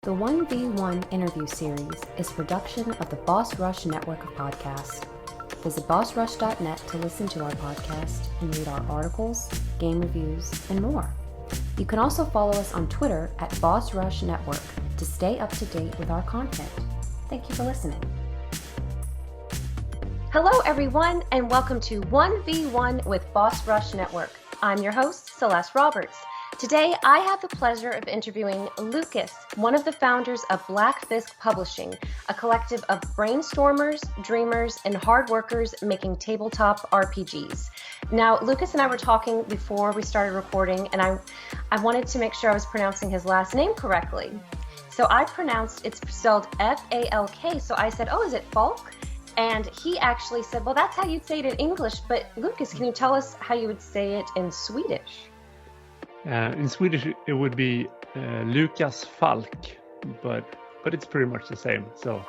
The 1v1 interview series is a production of the Boss Rush network of podcasts. Visit bossrush.net to listen to our podcast and read our articles, game reviews, and more. You can also follow us on Twitter at Boss Rush Network to stay up to date with our content. Thank you for listening. Hello, everyone, and welcome to 1v1 with Boss Rush Network. I'm your host, Celeste Roberts. Today, I have the pleasure of interviewing Lucas, one of the founders of Bläckfisk Publishing, a collective of brainstormers, dreamers, and hard workers making tabletop RPGs. Now, Lucas and I were talking before we started recording, and I wanted to make sure I was pronouncing his last name correctly. So I pronounced, it's spelled F-A-L-K, so I said, oh, is it Falk? And he actually said, well, that's how you'd say it in English, but Lucas, can you tell us how you would say it in Swedish? In Swedish, it would be Lucas Falk, but it's pretty much the same. So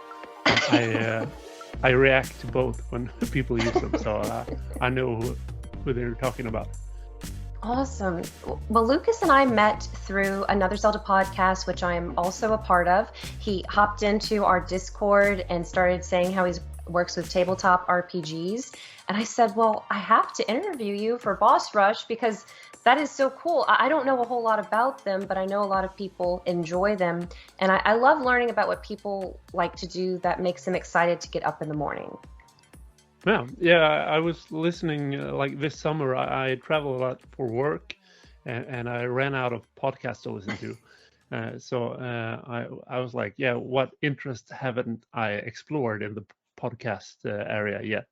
I react to both when people use them, so I know who they're talking about. Awesome. Well, Lucas and I met through another Zelda podcast, which I am also a part of. He hopped into our Discord and started saying how he works with tabletop RPGs. And I said, well, I have to interview you for Boss Rush because that is so cool. I don't know a whole lot about them, but I know a lot of people enjoy them. And I love learning about what people like to do that makes them excited to get up in the morning. Yeah, I was listening like this summer. I travel a lot for work, and I ran out of podcasts to listen to. So I was like, yeah, what interests haven't I explored in the podcast area yet?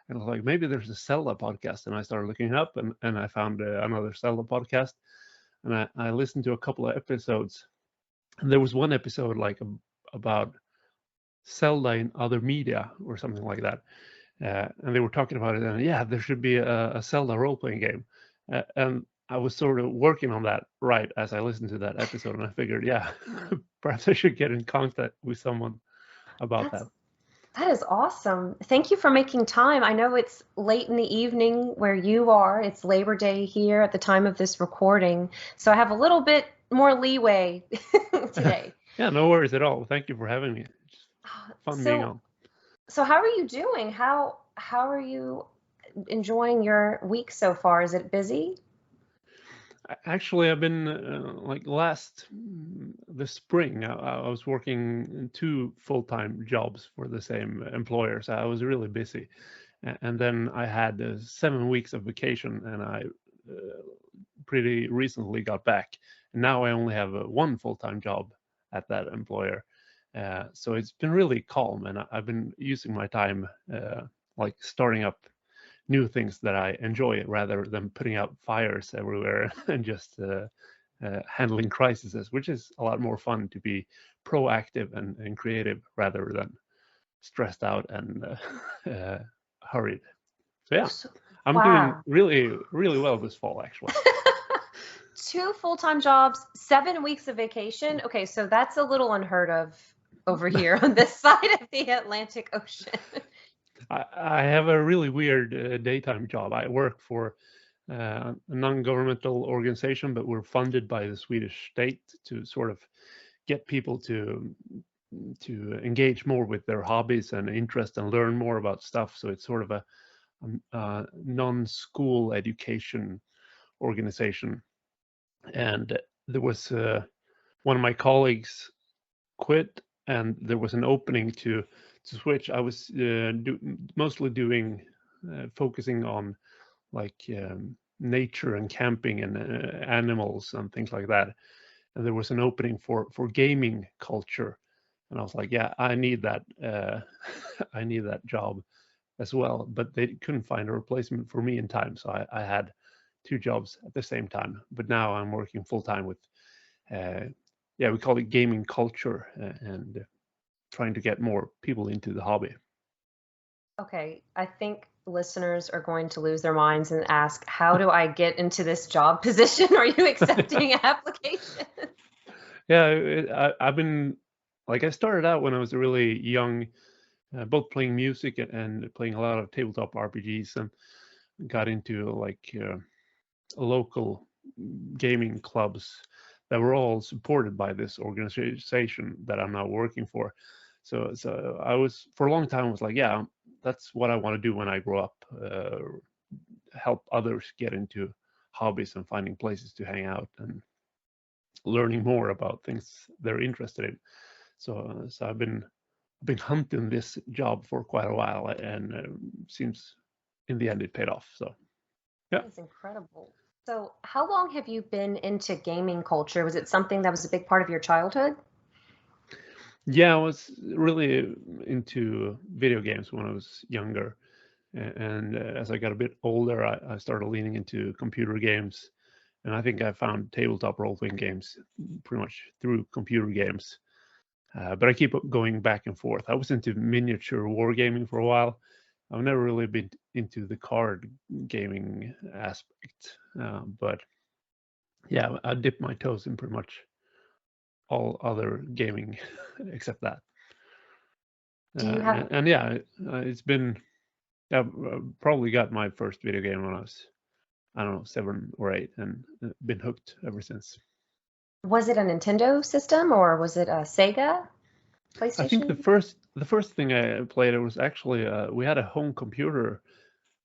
And I was like, maybe there's a Zelda podcast. And I started looking up, and I found another Zelda podcast. And I listened to a couple of episodes. And there was one episode like about Zelda in other media or something like that. And they were talking about it. And yeah, there should be a Zelda role-playing game. And I was sort of working on that right as I listened to that episode. And I figured, yeah, perhaps I should get in contact with someone about that. That is awesome. Thank you for making time. I know it's late in the evening where you are. It's Labor Day here at the time of this recording. So I have a little bit more leeway today. Yeah, no worries at all. Thank you for having me. It's fun being on. So how are you doing? How are you enjoying your week so far? Is it busy? Actually, I've been this spring, I was working 2 full-time jobs for the same employer, so I was really busy. And then I had 7 weeks of vacation, and I pretty recently got back. And now I only have 1 full-time job at that employer. So it's been really calm, and I've been using my time like starting up new things that I enjoy rather than putting out fires everywhere and just handling crises, which is a lot more fun to be proactive and creative rather than stressed out and hurried. So yeah, I'm doing really, really well this fall, actually. 2 full-time jobs, 7 weeks of vacation. Okay, so that's a little unheard of over here on this side of the Atlantic Ocean. I have a really weird daytime job. I work for a non-governmental organization, but we're funded by the Swedish state to sort of get people to engage more with their hobbies and interest and learn more about stuff. So it's sort of a non-school education organization. And there was one of my colleagues quit, and there was an opening to switch. I was mostly doing focusing on like nature and camping and animals and things like that. And there was an opening for gaming culture, and I was like, yeah, I need that. I need that job as well. But they couldn't find a replacement for me in time, so I had 2 jobs at the same time. But now I'm working full time with we call it gaming culture, and trying to get more people into the hobby. Okay, I think listeners are going to lose their minds and ask, how do I get into this job position? Are you accepting applications? Yeah, I've been, like, I started out when I was really young, both playing music and playing a lot of tabletop RPGs, and got into like local gaming clubs that were all supported by this organization that I'm now working for. So I was for a long time was like, yeah, that's what I want to do when I grow up. Help others get into hobbies and finding places to hang out and learning more about things they're interested in. So I've been hunting this job for quite a while, and seems in the end it paid off. So yeah. That's incredible. So, how long have you been into gaming culture? Was it something that was a big part of your childhood? Yeah, I was really into video games when I was younger, and as I got a bit older, I started leaning into computer games, and I think I found tabletop role-playing games pretty much through computer games. But I keep going back and forth. I was into miniature wargaming for a while. I've never really been into the card gaming aspect, but yeah, I dip my toes in pretty much all other gaming except that. Do you have And yeah, it's been. I probably got my first video game when I was, I don't know, 7 or 8, and been hooked ever since. Was it a Nintendo system or was it a Sega? I think PlayStation? the first thing I played, it was actually we had a home computer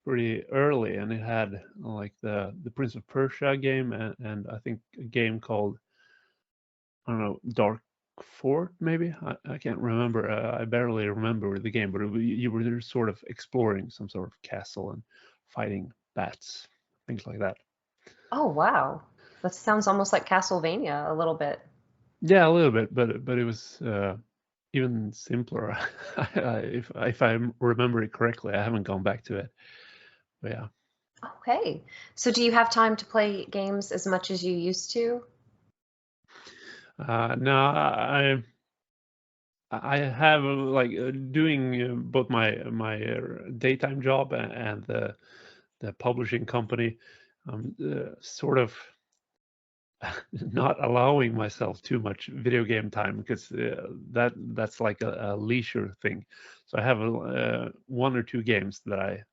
pretty early, and it had like the Prince of Persia game, and I think a game called, I don't know, Dark Fort maybe. I can't remember. I barely remember the game, but you were sort of exploring some sort of castle and fighting bats, things like that. Oh, wow. That sounds almost like Castlevania a little bit. Yeah, a little bit, but it was even simpler. If I remember it correctly, I haven't gone back to it. But yeah. Okay. So, do you have time to play games as much as you used to? No, I have like doing both my daytime job and the publishing company. Sort of not allowing myself too much video game time because that's like a leisure thing. So I have 1 or 2 games that I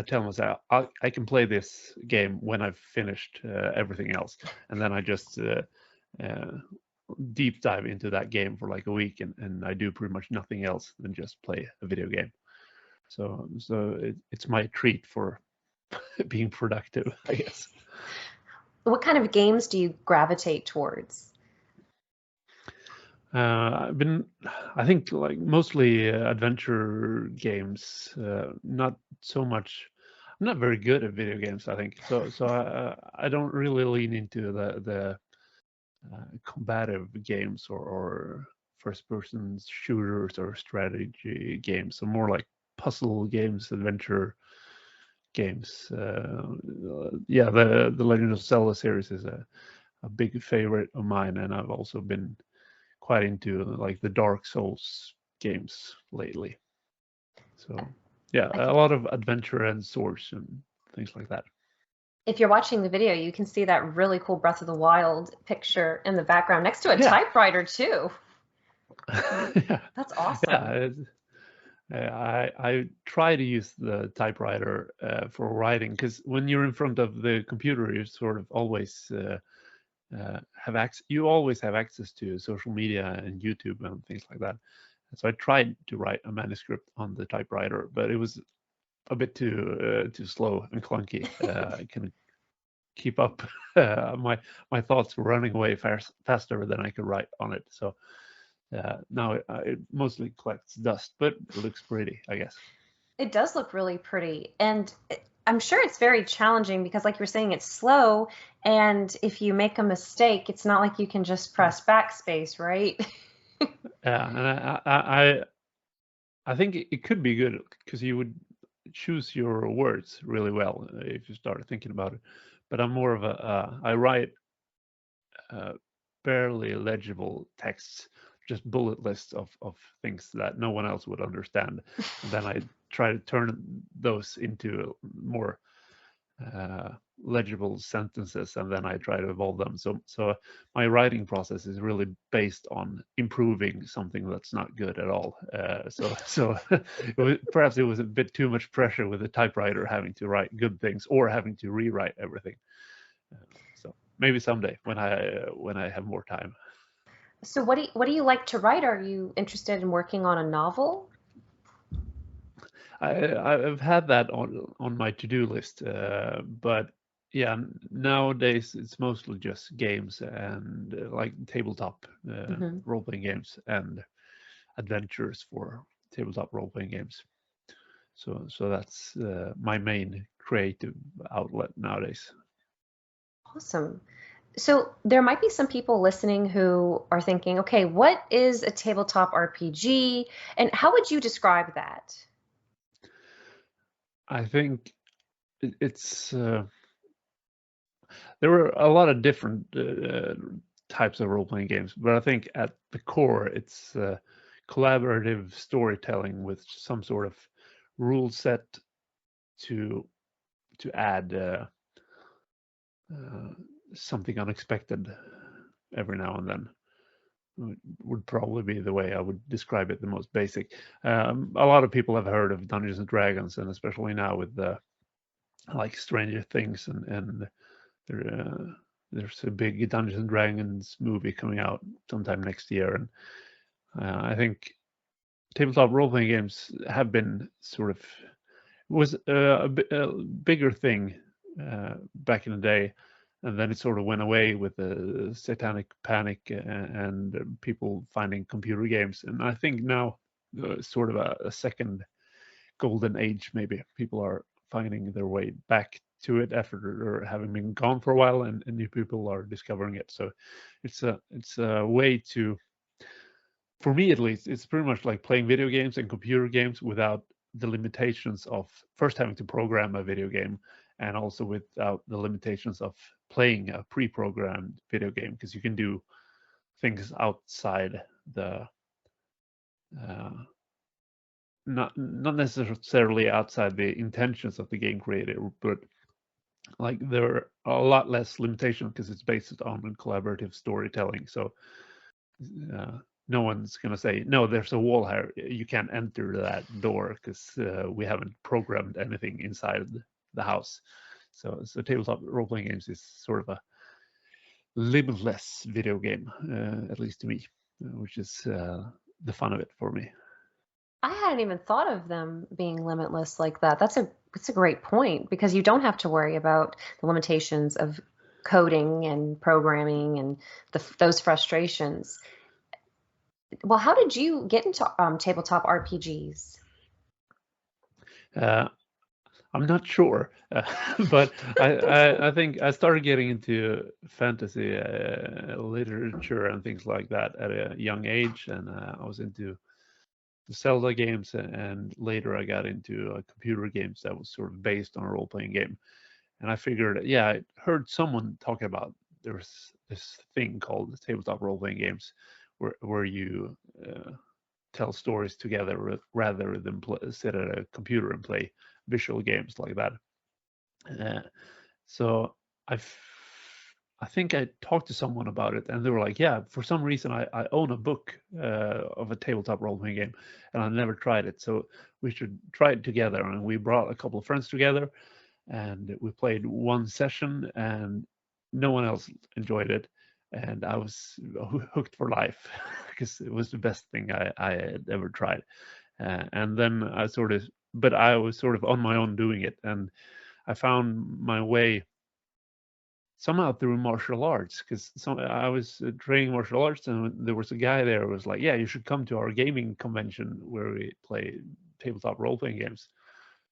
tell myself I can play this game when I've finished everything else, and then I just uh, deep dive into that game for like a week, and I do pretty much nothing else than just play a video game. So it's my treat for being productive, I guess. What kind of games do you gravitate towards? I've been, I think, like mostly adventure games. Not so much. I'm not very good at video games, I think. So I don't really lean into the combative games or first-person shooters or strategy games. So more like puzzle games, adventure games. Yeah, the Legend of Zelda series is a big favorite of mine, and I've also been quite into like the Dark Souls games lately. So yeah, I a think lot of adventure and swords and things like that. if you're watching the video, you can see that really cool Breath of the Wild picture in the background next to a Yeah. typewriter too. Yeah. That's Yeah. awesome. I try to use the typewriter for writing because when you're in front of the computer, you sort of always have access. You always have access to social media and YouTube and things like that. So I tried to write a manuscript on the typewriter, but it was a bit too slow and clunky. I can keep up. My thoughts were running away faster than I could write on it. So now it mostly collects dust, but it looks pretty, I guess. It does look really pretty. And I'm sure it's very challenging because, like you're saying, it's slow. And if you make a mistake, it's not like you can just press backspace, right? Yeah, and I think it could be good because you would choose your words really well if you start thinking about it. But I'm more of I write uh, barely legible texts, just bullet lists of things that no one else would understand, and then I try to turn those into more uh, legible sentences, and then I try to evolve them. So my writing process is really based on improving something that's not good at all. So perhaps it was a bit too much pressure with the typewriter having to write good things or having to rewrite everything. So maybe someday when I have more time. So what do you like to write? Are you interested in working on a novel? I've had that on my to-do list, but yeah, nowadays it's mostly just games and like tabletop Hmm. role-playing games and adventures for tabletop role-playing games. So that's my main creative outlet nowadays. Awesome. So there might be some people listening who are thinking, okay, what is a tabletop RPG, and how would you describe that? I think it's there were a lot of different types of role-playing games, but I think at the core it's collaborative storytelling with some sort of rule set to add uh, something unexpected every now and then. Would probably be the way I would describe it, the most basic. A lot of people have heard of Dungeons and Dragons, and especially now with the like Stranger Things and there, there's a big Dungeons and Dragons movie coming out sometime next year, and I think tabletop role-playing games have been sort of was a bigger thing back in the day, and then it sort of went away with the satanic panic and people finding computer games, and I think now sort of a second golden age, maybe people are finding their way back to it after having been gone for a while, and new people are discovering it. So it's a way to, for me at least, it's pretty much like playing video games and computer games without the limitations of first having to program a video game, and also without the limitations of playing a pre-programmed video game, because you can do things outside the uh, not necessarily outside the intentions of the game creator, but like there are a lot less limitation because it's based on collaborative storytelling. So uh, no one's gonna say, no, there's a wall here, you can't enter that door because we haven't programmed anything inside the house. So tabletop role-playing games is sort of a limitless video game, at least to me, which is the fun of it for me. I hadn't even thought of them being limitless like that. That's a great point because you don't have to worry about the limitations of coding and programming and those frustrations. Well, how did you get into tabletop RPGs? Uh, I'm not sure, but I think I started getting into fantasy literature and things like that at a young age, and I was into the Zelda games, and later I got into computer games that was sort of based on a role-playing game. And I figured, yeah, I heard someone talking about there's this thing called tabletop role-playing games, where you tell stories together rather than sit at a computer and play visual games like that. Uh, so I've I think I talked to someone about it, and they were like, "Yeah, for some reason I own a book of a tabletop role-playing game, and I never tried it. So we should try it together." And we brought a couple of friends together, and we played one session, and no one else enjoyed it, and I was hooked for life because it was the best thing I had ever tried. And then but I was sort of on my own doing it, and I found my way somehow through martial arts because I was training martial arts, and there was a guy there who was like, "Yeah, you should come to our gaming convention where we play tabletop role playing games."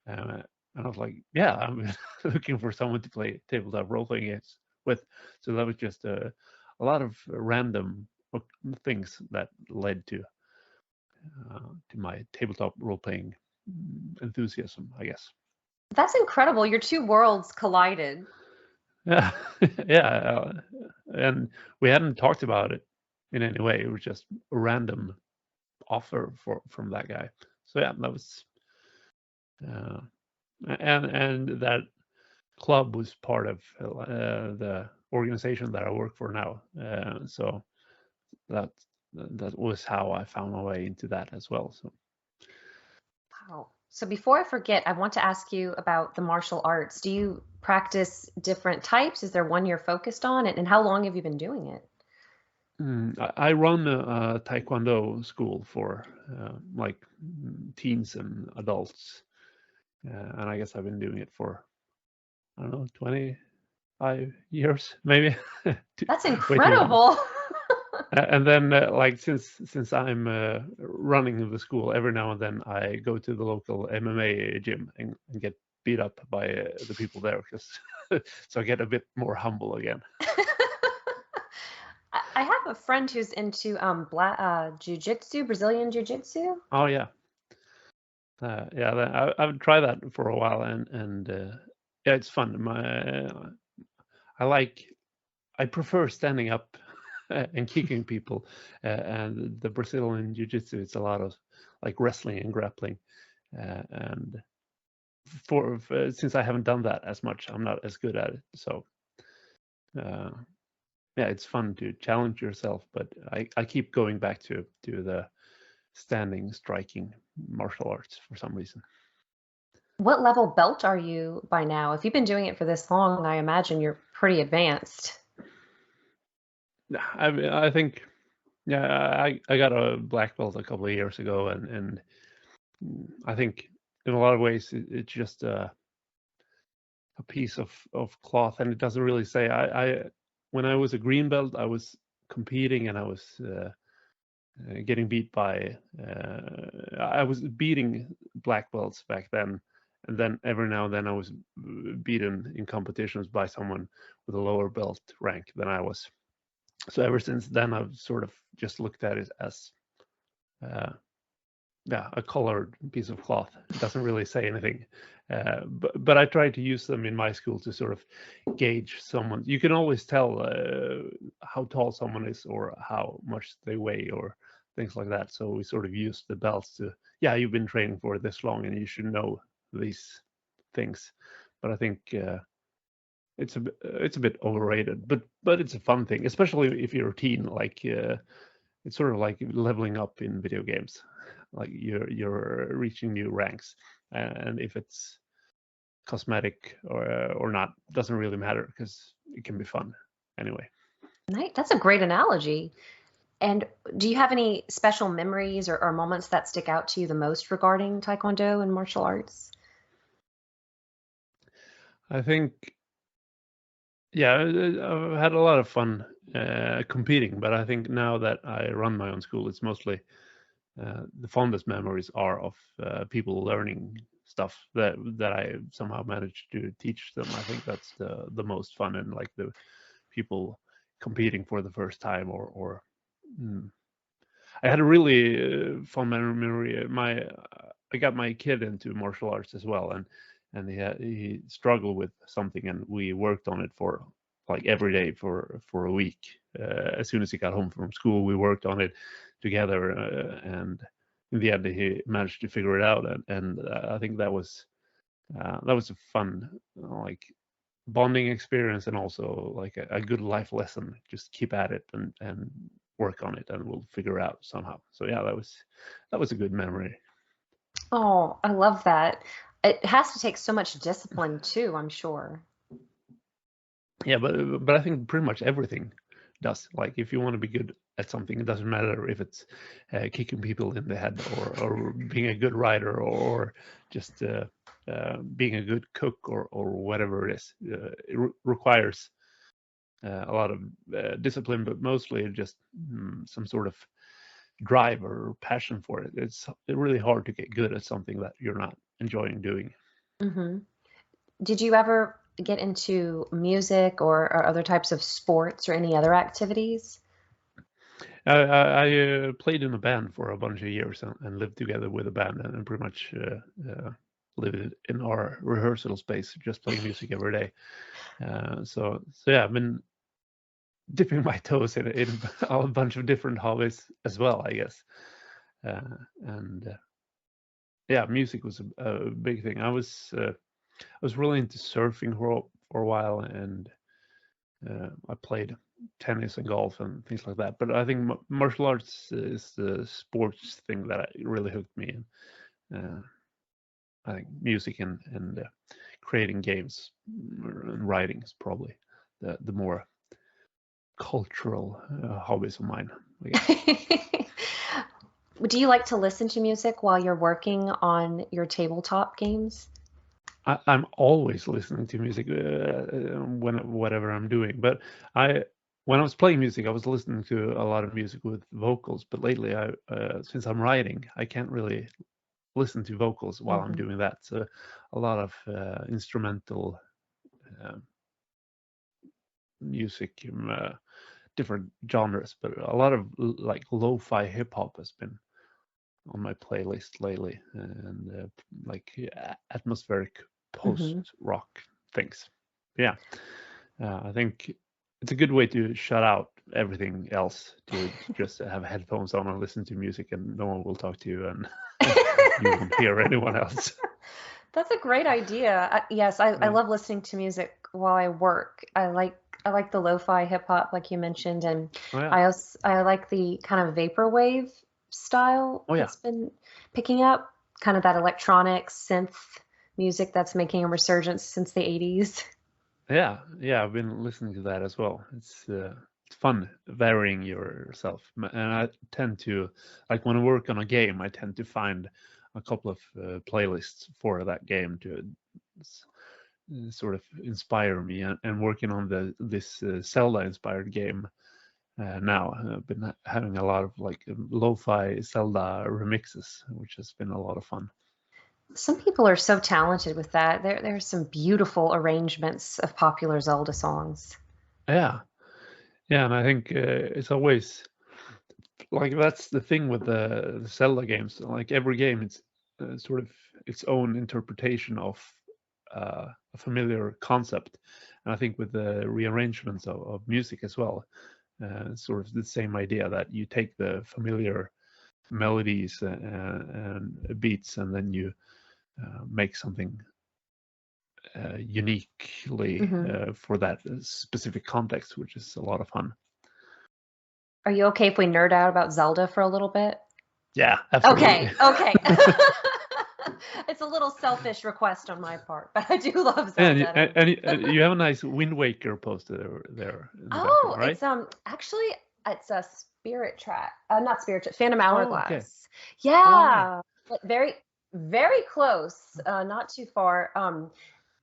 And I was like, "Yeah, I'm looking for someone to play tabletop role playing games with." So that was just a lot of random things that led to my tabletop role playing enthusiasm, I guess. That's incredible. Your two worlds collided. Yeah, yeah, and we hadn't talked about it in any way. It was just a random offer from that guy. So yeah, that was, uh, and that club was part of the organization that I work for now. So that that was how I found my way into that as well. So Wow. So before I forget, I want to ask you about the martial arts. Do you practice different types? Is there one you're focused on? And how long have you been doing it? I run a taekwondo school for like teens and adults, and I guess I've been doing it for I don't know 25 years maybe. That's Way too long. incredible. And then like since I'm running the school, every now and then I go to the local MMA gym and get beat up by the people there because so I get a bit more humble again. I have a friend who's into jiu-jitsu, Brazilian jiu-jitsu. Oh yeah. Yeah, I've tried that for a while, and yeah, it's fun. I like I prefer standing up and kicking people, and the Brazilian jiu-jitsu it's a lot of like wrestling and grappling, and for since I haven't done that as much, I'm not as good at it. So uh, yeah, it's fun to challenge yourself, but I keep going back to the standing striking martial arts for some reason. What level belt are you by now? If you've been doing it for this long, I imagine you're pretty advanced. I think yeah, I got a black belt a couple of years ago, and I think in a lot of ways it's just a piece of cloth, and it doesn't really say. I when I was a green belt, I was competing, and I was getting beat by. I was beating black belts back then, and then every now and then I was beaten in competitions by someone with a lower belt rank than I was. So ever since then, I've sort of just looked at it as uh, yeah, a colored piece of cloth. It doesn't really say anything. But I try to use them in my school to sort of gauge someone. You can always tell how tall someone is or how much they weigh or things like that. So we sort of use the belts to, yeah, you've been training for this long and you should know these things. But I think it's a bit overrated. But it's a fun thing, especially if you're a teen. Like it's sort of like leveling up in video games. Like you're reaching new ranks, and if it's cosmetic or not doesn't really matter because it can be fun anyway. Nice. That's a great analogy. And do you have any special memories or moments that stick out to you the most regarding Taekwondo and martial arts? I think yeah, I've had a lot of fun competing, but I think now that I run my own school, it's mostly the fondest memories are of people learning stuff that I somehow managed to teach them. I think that's the most fun, and like the people competing for the first time or mm. I had a really fun memory. I got my kid into martial arts as well, and he struggled with something, and we worked on it for like every day for a week. As soon as he got home from school, we worked on it together, and in the end, he managed to figure it out. And I think that was a fun like bonding experience and also like a good life lesson. Just keep at it and work on it, and we'll figure out somehow. So yeah, that was a good memory. Oh, I love that. It has to take so much discipline too, I'm sure. Yeah, but I think pretty much everything does. Like if you want to be good at something, it doesn't matter if it's kicking people in the head or being a good writer or just being a good cook or whatever it is. It requires a lot of discipline, but mostly just some sort of drive or passion for it. It's really hard to get good at something that you're not enjoying doing. Hmm. Did you ever get into music or other types of sports or any other activities? I played in a band for a bunch of years and lived together with a band and pretty much lived in our rehearsal space, just playing music every day. So yeah, I've been dipping my toes in a bunch of different hobbies as well, I guess. And yeah, music was a big thing. I was really into surfing for a while, and I played tennis and golf and things like that. But I think martial arts is the sports thing that really hooked me in. I think music and creating games and writing is probably the more cultural hobbies of mine, I guess. Do you like to listen to music while you're working on your tabletop games? I'm always listening to music whatever I'm doing. But when I was playing music, I was listening to a lot of music with vocals. But lately, since I'm writing, I can't really listen to vocals while I'm Hmm. doing that. So a lot of instrumental uh, music, different genres, but a lot of like lo-fi hip hop has been on my playlist lately, and like atmospheric post Hmm. rock things. Yeah, I think it's a good way to shut out everything else, to just have headphones on and listen to music, and no one will talk to you, and you won't hear anyone else. That's a great idea. Yes, I Yeah. love listening to music while I work. I like the lo-fi hip hop like you mentioned, and Oh yeah. I like the kind of vaporwave style Oh yeah. that's been picking up, kind of that electronic synth music that's making a resurgence since the 80s. Yeah, yeah, I've been listening to that as well. It's fun varying yourself, and I tend to, like when I work on a game, I tend to find a couple of playlists for that game to s- sort of inspire me. And working on this Zelda inspired game now, I've been having a lot of like lo-fi Zelda remixes, which has been a lot of fun. Some people are so talented with that. There's some beautiful arrangements of popular Zelda songs. Yeah, yeah, and I think it's always like that's the thing with the Zelda games. Like every game, it's sort of its own interpretation of a familiar concept. And I think with the rearrangements of music as well, it's sort of the same idea that you take the familiar melodies and beats, and then you make something uniquely Hmm. for that specific context, which is a lot of fun. Are you okay if we nerd out about Zelda for a little bit? Yeah, Okay, absolutely. okay. It's a little selfish request on my part, but I do love And Zelda. you have a nice Wind Waker poster there in the background, Oh, right? it's actually it's a Spirit Track. Not Spirit Track, Phantom Oh, okay. Hourglass. All right. Yeah. Like very close, not too far.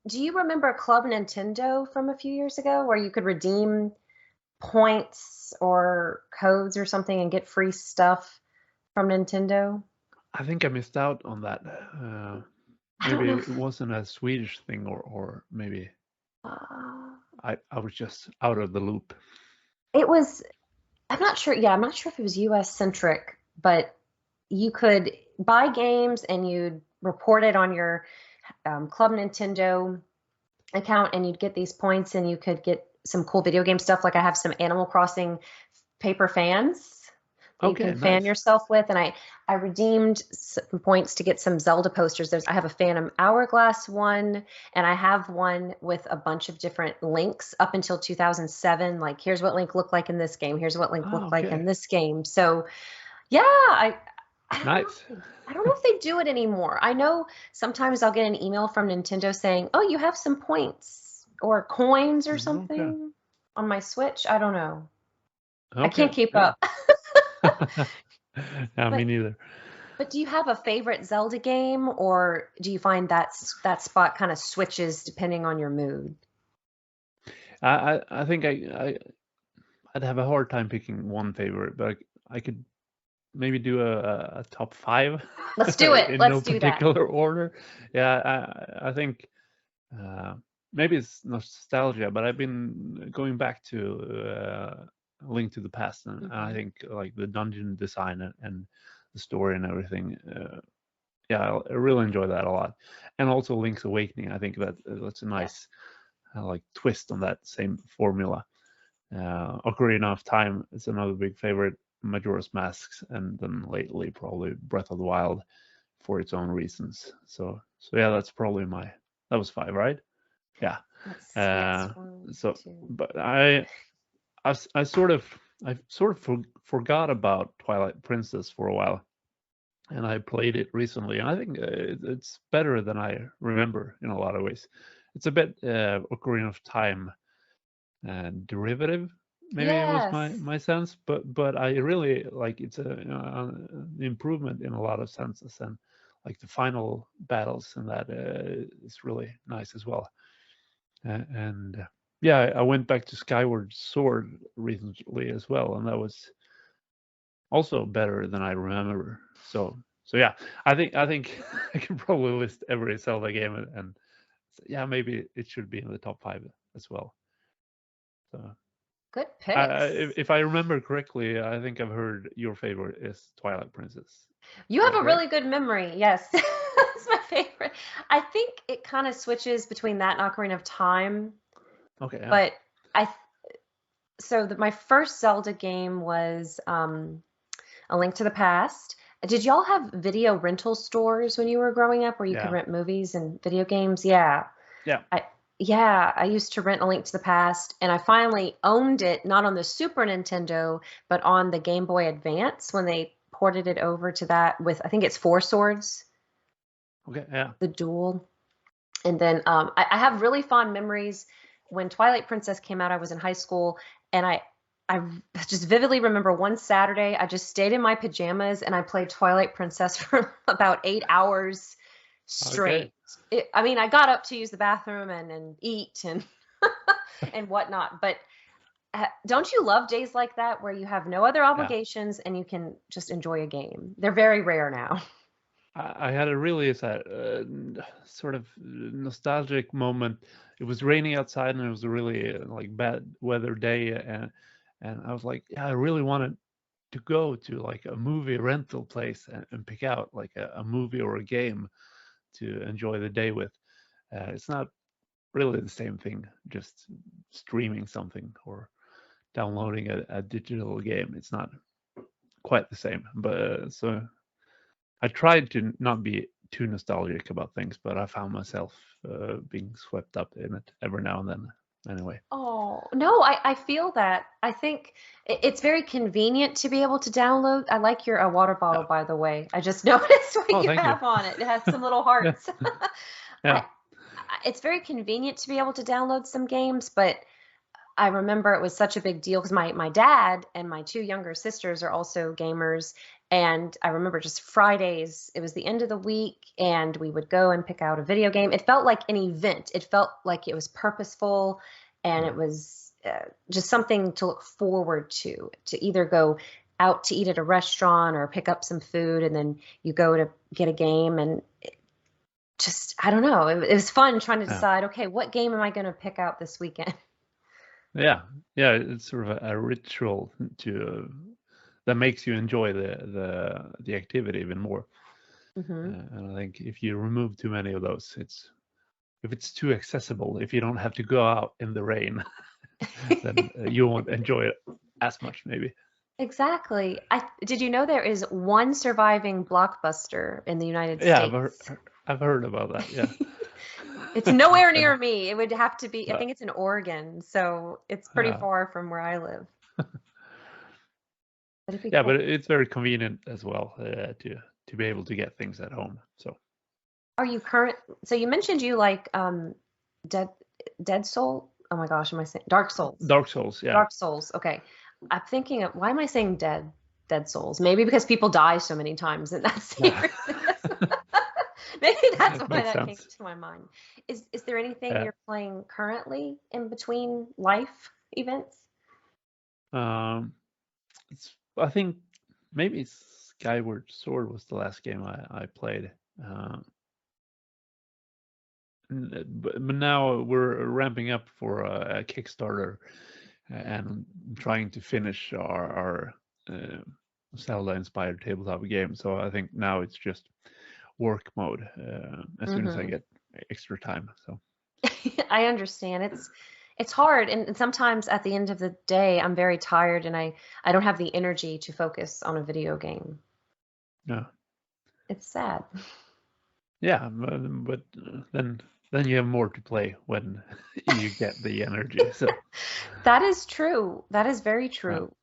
Do you remember Club Nintendo from a few years ago where you could redeem points or codes or something and get free stuff from Nintendo? I think I missed out on that. I don't Maybe know it if wasn't a Swedish thing, or maybe uh, I was just out of the loop. it was. I'm not sure. Yeah, I'm not sure if it was US centric, but you could buy games and you'd report it on your Club Nintendo account, and you'd get these points, and you could get some cool video game stuff. Like I have some Animal Crossing paper fans that you Okay, can fan nice. yourself with, and I redeemed some points to get some Zelda posters. I have a Phantom Hourglass one, and I have one with a bunch of different links up until 2007. Like here's what Link looked like in this game. Here's what Link Oh, looked like okay, in this game. So yeah, I don't know. nice. I don't know if they do it anymore. I know sometimes I'll get an email from Nintendo saying, "Oh, you have some points or coins or Okay, something on my Switch." I don't know. I okay, can't keep yeah. up. Yeah, me But neither. but do you have a favorite Zelda game, or do you find that spot kind of switches depending on your mood? I think I'd have a hard time picking one favorite, but I could maybe do a top five Let's do it. in no Let's do that. particular order. Yeah, I think uh, maybe it's nostalgia, but I've been going back to Link to the Past, and I Hmm. think like the dungeon design and the story and everything. Yeah, I really enjoy that a lot, and also Link's Awakening. I think that's a Yes. nice like twist on that same formula. Ocarina of Time is another big favorite. Majora's Masks, and then lately probably Breath of the Wild for its own reasons. So yeah, that's probably that was five, right? Yeah. Yes. Uh, One, so, two. but I sort of forgot about Twilight Princess for a while, and I played it recently, and I think it's better than I remember in a lot of ways. It's a bit Ocarina of Time derivative, maybe it was my Yes. my sense, but I really like it's an improvement in a lot of senses, and like the final battles and that is really nice as well. And yeah, I went back to Skyward Sword recently as well, and that was also better than I remember. So yeah, I think I can probably list every Zelda game, and yeah, maybe it should be in the top 5 as well. So Good if, picks. if I remember correctly, I think I've heard your favorite is Twilight Princess. You Is have that a correct? really good memory. Yes. That's my favorite. I think it kind of switches between that and Ocarina of Time, Okay, yeah, but I my first Zelda game was A Link to the Past. Did y'all have video rental stores when you were growing up where you could yeah, rent movies and video games? Yeah. yeah. I yeah, I used to rent A Link to the Past, and I finally owned it not on the Super Nintendo, but on the Game Boy Advance when they ported it over to that with I think it's Four Swords, Okay, yeah. the duel. And then I have really fond memories when Twilight Princess came out. I was in high school, and I just vividly remember one Saturday I just stayed in my pajamas and I played Twilight Princess for about 8 hours Okay. straight. I mean, I got up to use the bathroom and eat and and whatnot, but don't you love days like that where you have no other Yeah. obligations and you can just enjoy a game? They're very rare now. I had a really sad, sort of nostalgic moment. It was raining outside, and it was a really like bad weather day, and I was like, yeah, I really wanted to go to like a movie rental place and pick out like a movie or a game to enjoy the day with. It's not really the same thing, just streaming something or downloading a digital game. It's not quite the same. But so I tried to not be too nostalgic about things, but I found myself being swept up in it every now and then. Anyway. Oh, no, I feel that. I think it's very convenient to be able to download. I like your water bottle, Yeah. by the way. I just noticed what Oh, you thank you. have on it. It has some little Yeah. hearts. Yeah. I, it's very convenient to be able to download some games, but I remember it was such a big deal because my dad and my two younger sisters are also gamers. And I remember just Fridays, it was the end of the week, and we would go and pick out a video game. It felt like an event. It felt like it was purposeful, and it Mm. was just something to look forward to either go out to eat at a restaurant or pick up some food, and then you go to get a game. And just, I don't know, it was fun trying to Yeah. decide, okay, what game am I going to pick out this weekend? Yeah. Yeah. It's sort of a ritual to that makes you enjoy the activity even more. Hmm. And I think if you remove too many of those, if it's too accessible, if you don't have to go out in the rain, then you won't enjoy it as much, maybe. Exactly. Did you know there is one surviving Blockbuster in the United Yeah, States? I've heard about that. Yeah. It's nowhere And, near me. It would have to be, I uh, think it's in Oregon, so it's pretty yeah, far from where I live. But it'd be yeah, cool. but it's very convenient as well to be able to get things at home. So Are you current? So you mentioned you like Dead Dead Soul? Oh my gosh, am I saying Dark Souls? Dark Souls, yeah, Dark Souls. Okay. I'm thinking of why am I saying Dead Souls? Maybe because people die so many times in that yeah, series. Maybe that's why makes that came sense. to my mind. Is there anything Yeah, you're playing currently in between life events? um, I think maybe Skyward Sword was the last game I played. Uh, but now we're ramping up for a Kickstarter and trying to finish our Zelda-inspired tabletop game. So I think now it's just work mode as soon as I Hmm. get extra time. So I understand. It's hard, and sometimes at the end of the day, I'm very tired, and I don't have the energy to focus on a video game. yeah, It's sad. yeah, but then you have more to play when you get the energy. So That is true. That is very uh, true.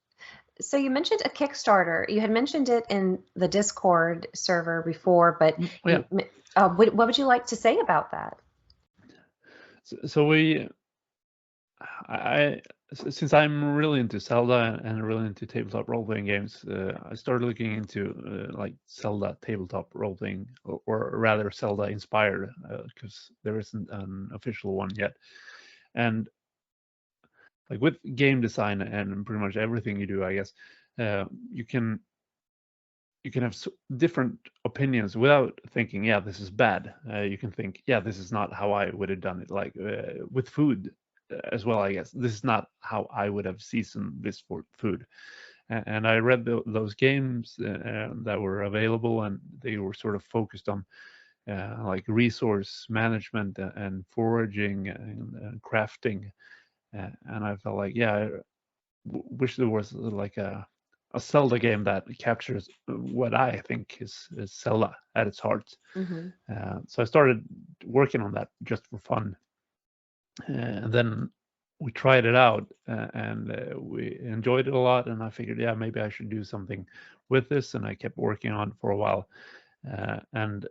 So you mentioned a Kickstarter. You had mentioned it in the Discord server before, but Yeah. what would you like to say about that? So I since I'm really into Zelda and really into tabletop role-playing games, I started looking into like Zelda tabletop role-playing, or rather Zelda inspired, because there isn't an official one yet. And like with game design and pretty much everything you do, I guess, you can have different opinions without thinking, yeah, this is bad. You can think, yeah, this is not how I would have done it. Like with food as well, I guess this is not how I would have seasoned this for food. And I read those games that were available, and they were sort of focused on like resource management and foraging and crafting. And I felt like, yeah, wish there was like a Zelda game that captures what I think is Zelda at its heart. Hmm. So I started working on that just for fun, and then we tried it out, and we enjoyed it a lot. And I figured, yeah, maybe I should do something with this, and I kept working on it for a while. And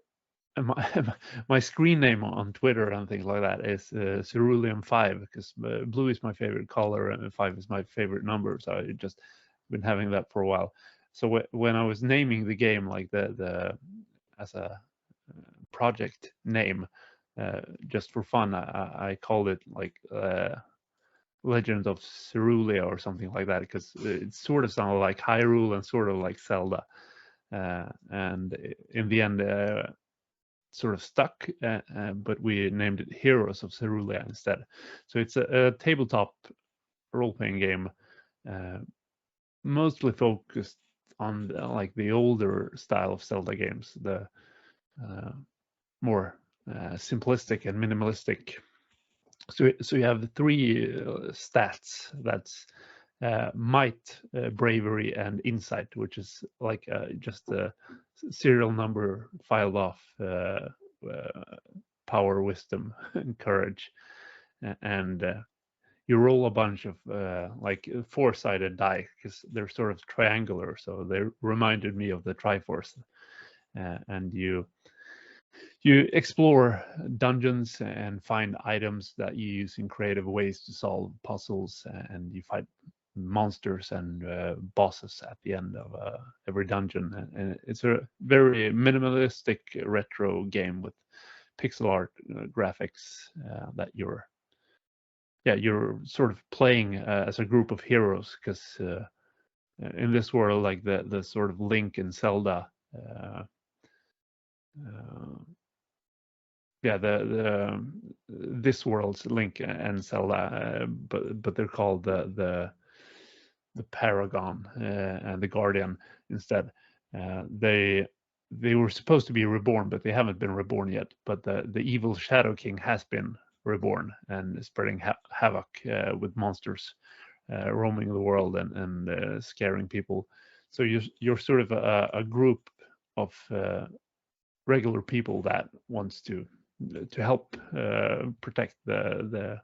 my my screen name on Twitter and things like that is Cerulean 5, because blue is my favorite color and 5 is my favorite number. So I just been having that for a while. So when I was naming the game, like the as a project name, just for fun, I called it like Legend of Cerulean or something like that, because it sort of sounded like Hyrule and sort of like Zelda. And in the end, sort of stuck, but we named it Heroes of Cerulean instead. So it's a tabletop role-playing game, mostly focused on like the older style of Zelda games, the more simplistic and minimalistic. So you have the three stats. That's might, bravery, and insight, which is like just a serial number filed off power, wisdom, and courage. And you roll a bunch of like four-sided die, because they're sort of triangular, so they reminded me of the Triforce. And you explore dungeons and find items that you use in creative ways to solve puzzles, and you fight monsters and bosses at the end of every dungeon. And it's a very minimalistic retro game with pixel art graphics, that you're sort of playing as a group of heroes, because in this world, like the sort of Link and Zelda, the this world's Link and Zelda, but they're called the Paragon and the Guardian instead. They were supposed to be reborn, but they haven't been reborn yet. But the evil Shadow King has been reborn and spreading havoc with monsters roaming the world and scaring people. So you're sort of a group of regular people that wants to help protect the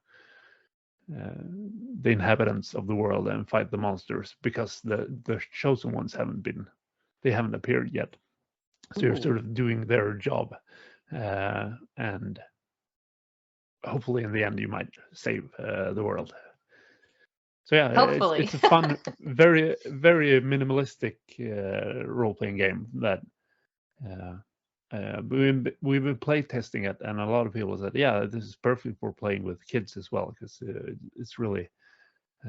inhabitants of the world and fight the monsters, because the chosen ones haven't appeared yet. So you're sort of doing their job, and hopefully in the end you might save the world. So yeah, Hopefully. it's a fun, very very minimalistic role-playing game that we've been play testing it, and a lot of people said, yeah, this is perfect for playing with kids as well, because it's really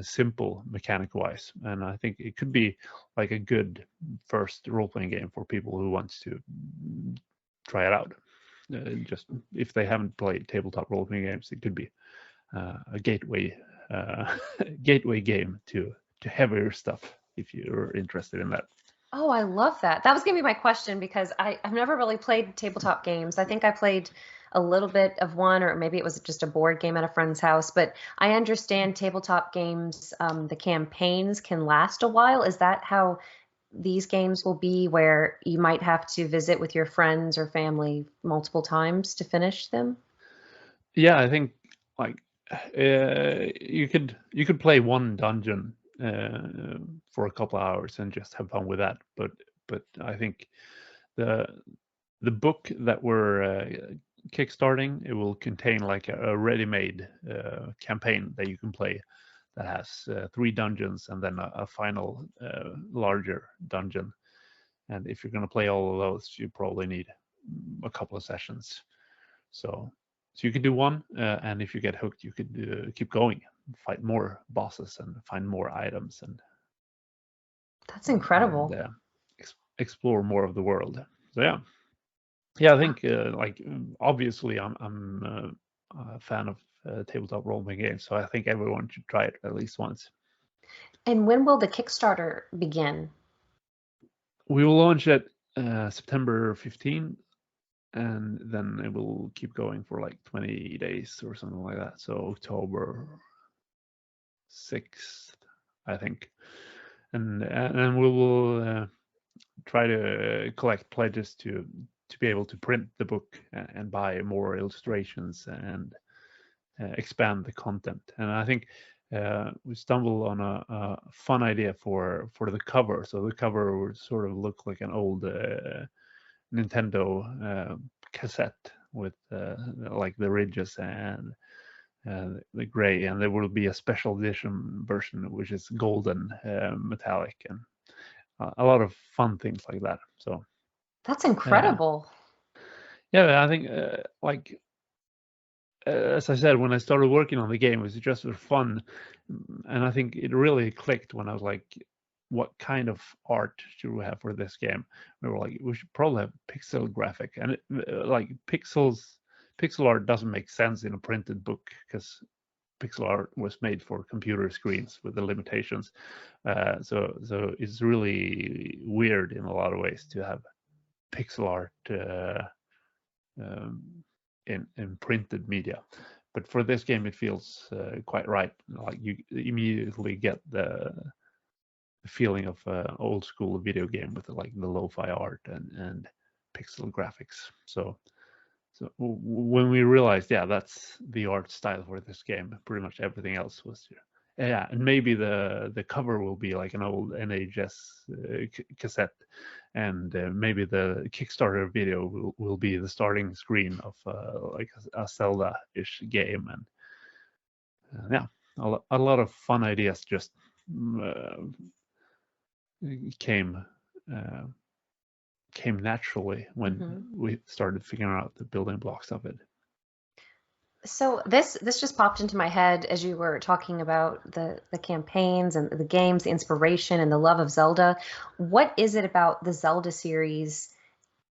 simple mechanic wise, and I think it could be like a good first role-playing game for people who wants to try it out. Just if they haven't played tabletop role-playing games, it could be a gateway gateway game to heavier stuff, if you're interested in that. Oh, I love that. That was going to be my question because I've never really played tabletop games. I think I played a little bit of one, or maybe it was just a board game at a friend's house. But I understand tabletop games, the campaigns can last a while. Is that how these games will be, where you might have to visit with your friends or family multiple times to finish them? Yeah, I think like you could play one dungeon for a couple of hours and just have fun with that. But I think the book that we're kickstarting, it will contain like a ready-made campaign that you can play that has 3 dungeons and then a final larger dungeon. And if you're going to play all of those, you probably need a couple of sessions. So you could do one, and if you get hooked, you could keep going, fight more bosses and find more items, and That's incredible. and explore more of the world. So yeah, I think like obviously I'm a fan of tabletop role-playing games, so I think everyone should try it at least once. And when will the Kickstarter begin? We will launch it September 15th, and then it will keep going for like 20 days or something like that. So October 6th, I think, and we will try to collect pledges to be able to print the book and buy more illustrations and expand the content. And I think we stumbled on a fun idea for the cover. So the cover would sort of look like an old Nintendo cassette with like the ridges and the gray, and there will be a special edition version which is golden metallic, and a lot of fun things like that. So that's incredible. Yeah, I think like as I said, when I started working on the game, it was just for fun, and I think it really clicked when I was like, what kind of art should we have for this game? We were like, we should probably have pixel graphic, and like pixel art doesn't make sense in a printed book because pixel art was made for computer screens with the limitations. So it's really weird in a lot of ways to have pixel art in printed media. But for this game, it feels quite right. Like you immediately get the feeling of old school video game with like the lo-fi art and pixel graphics. So when we realized, yeah, that's the art style for this game, pretty much everything else was here. Yeah, and maybe the cover will be like an old NHS cassette, and maybe the Kickstarter video will be the starting screen of like a Zelda-ish game, and yeah, a lot of fun ideas just came naturally when we started figuring out the building blocks of it. So this just popped into my head as you were talking about the campaigns and the games, the inspiration and the love of Zelda. What is it about the Zelda series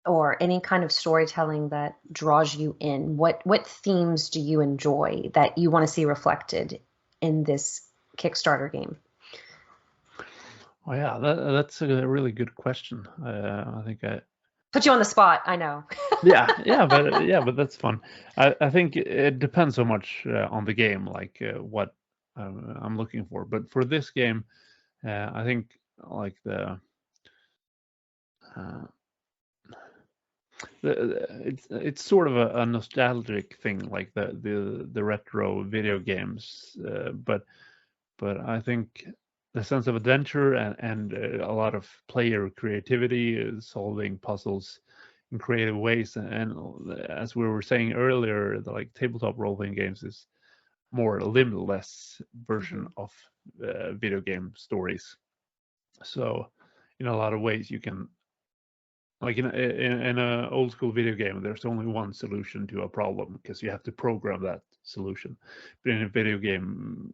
or any kind of storytelling that draws you in? What themes do you enjoy that you want to see reflected in this Kickstarter game? Oh yeah, that's a really good question. I think I put you on the spot. I know. but that's fun. I think it depends so much on the game, like what I'm looking for. But for this game, I think like it's sort of a nostalgic thing, like the retro video games. But I think the sense of adventure and a lot of player creativity, solving puzzles in creative ways, and as we were saying earlier, the like tabletop role-playing games is more a limitless version of video game stories. So in a lot of ways you can, like in a old school video game, there's only one solution to a problem because you have to program that solution. But in a video game,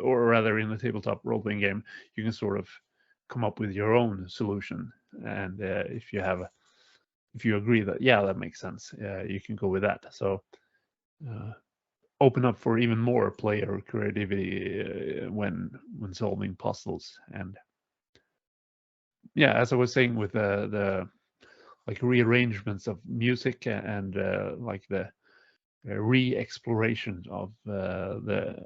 or rather in a tabletop role-playing game, you can sort of come up with your own solution. And if you agree that, yeah, that makes sense, you can go with that. So open up for even more player creativity when solving puzzles. And yeah, as I was saying with the like rearrangements of music and like the re-exploration of the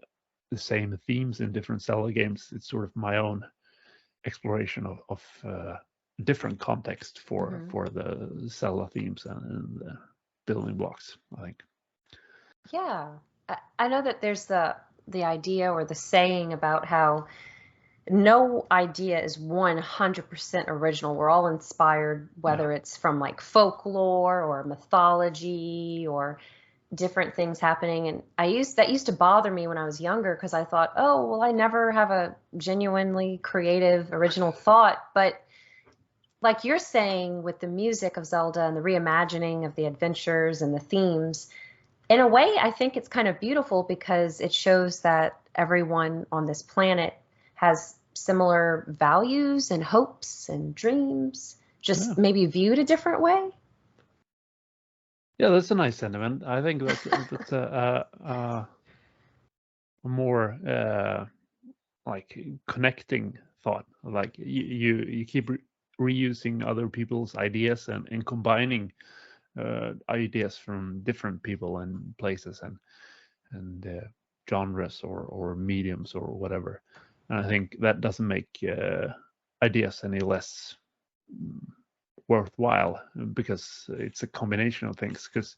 same themes in different Zelda games, it's sort of my own exploration of different context for the Zelda themes and the building blocks, I think. Yeah, I know that there's the idea or the saying about how no idea is 100% original. We're all inspired, Yeah. whether it's from like folklore or mythology or different things happening. And that used to bother me when I was younger because I thought, oh, well, I never have a genuinely creative, original thought. But like you're saying with the music of Zelda and the reimagining of the adventures and the themes, in a way, I think it's kind of beautiful because it shows that everyone on this planet has similar values and hopes and dreams, Yeah. just maybe viewed a different way. Yeah, that's a nice sentiment. I think that's a more like connecting thought. Like you keep reusing other people's ideas and combining ideas from different people and places and genres or mediums or whatever. And I think that doesn't make ideas any less worthwhile because it's a combination of things. Because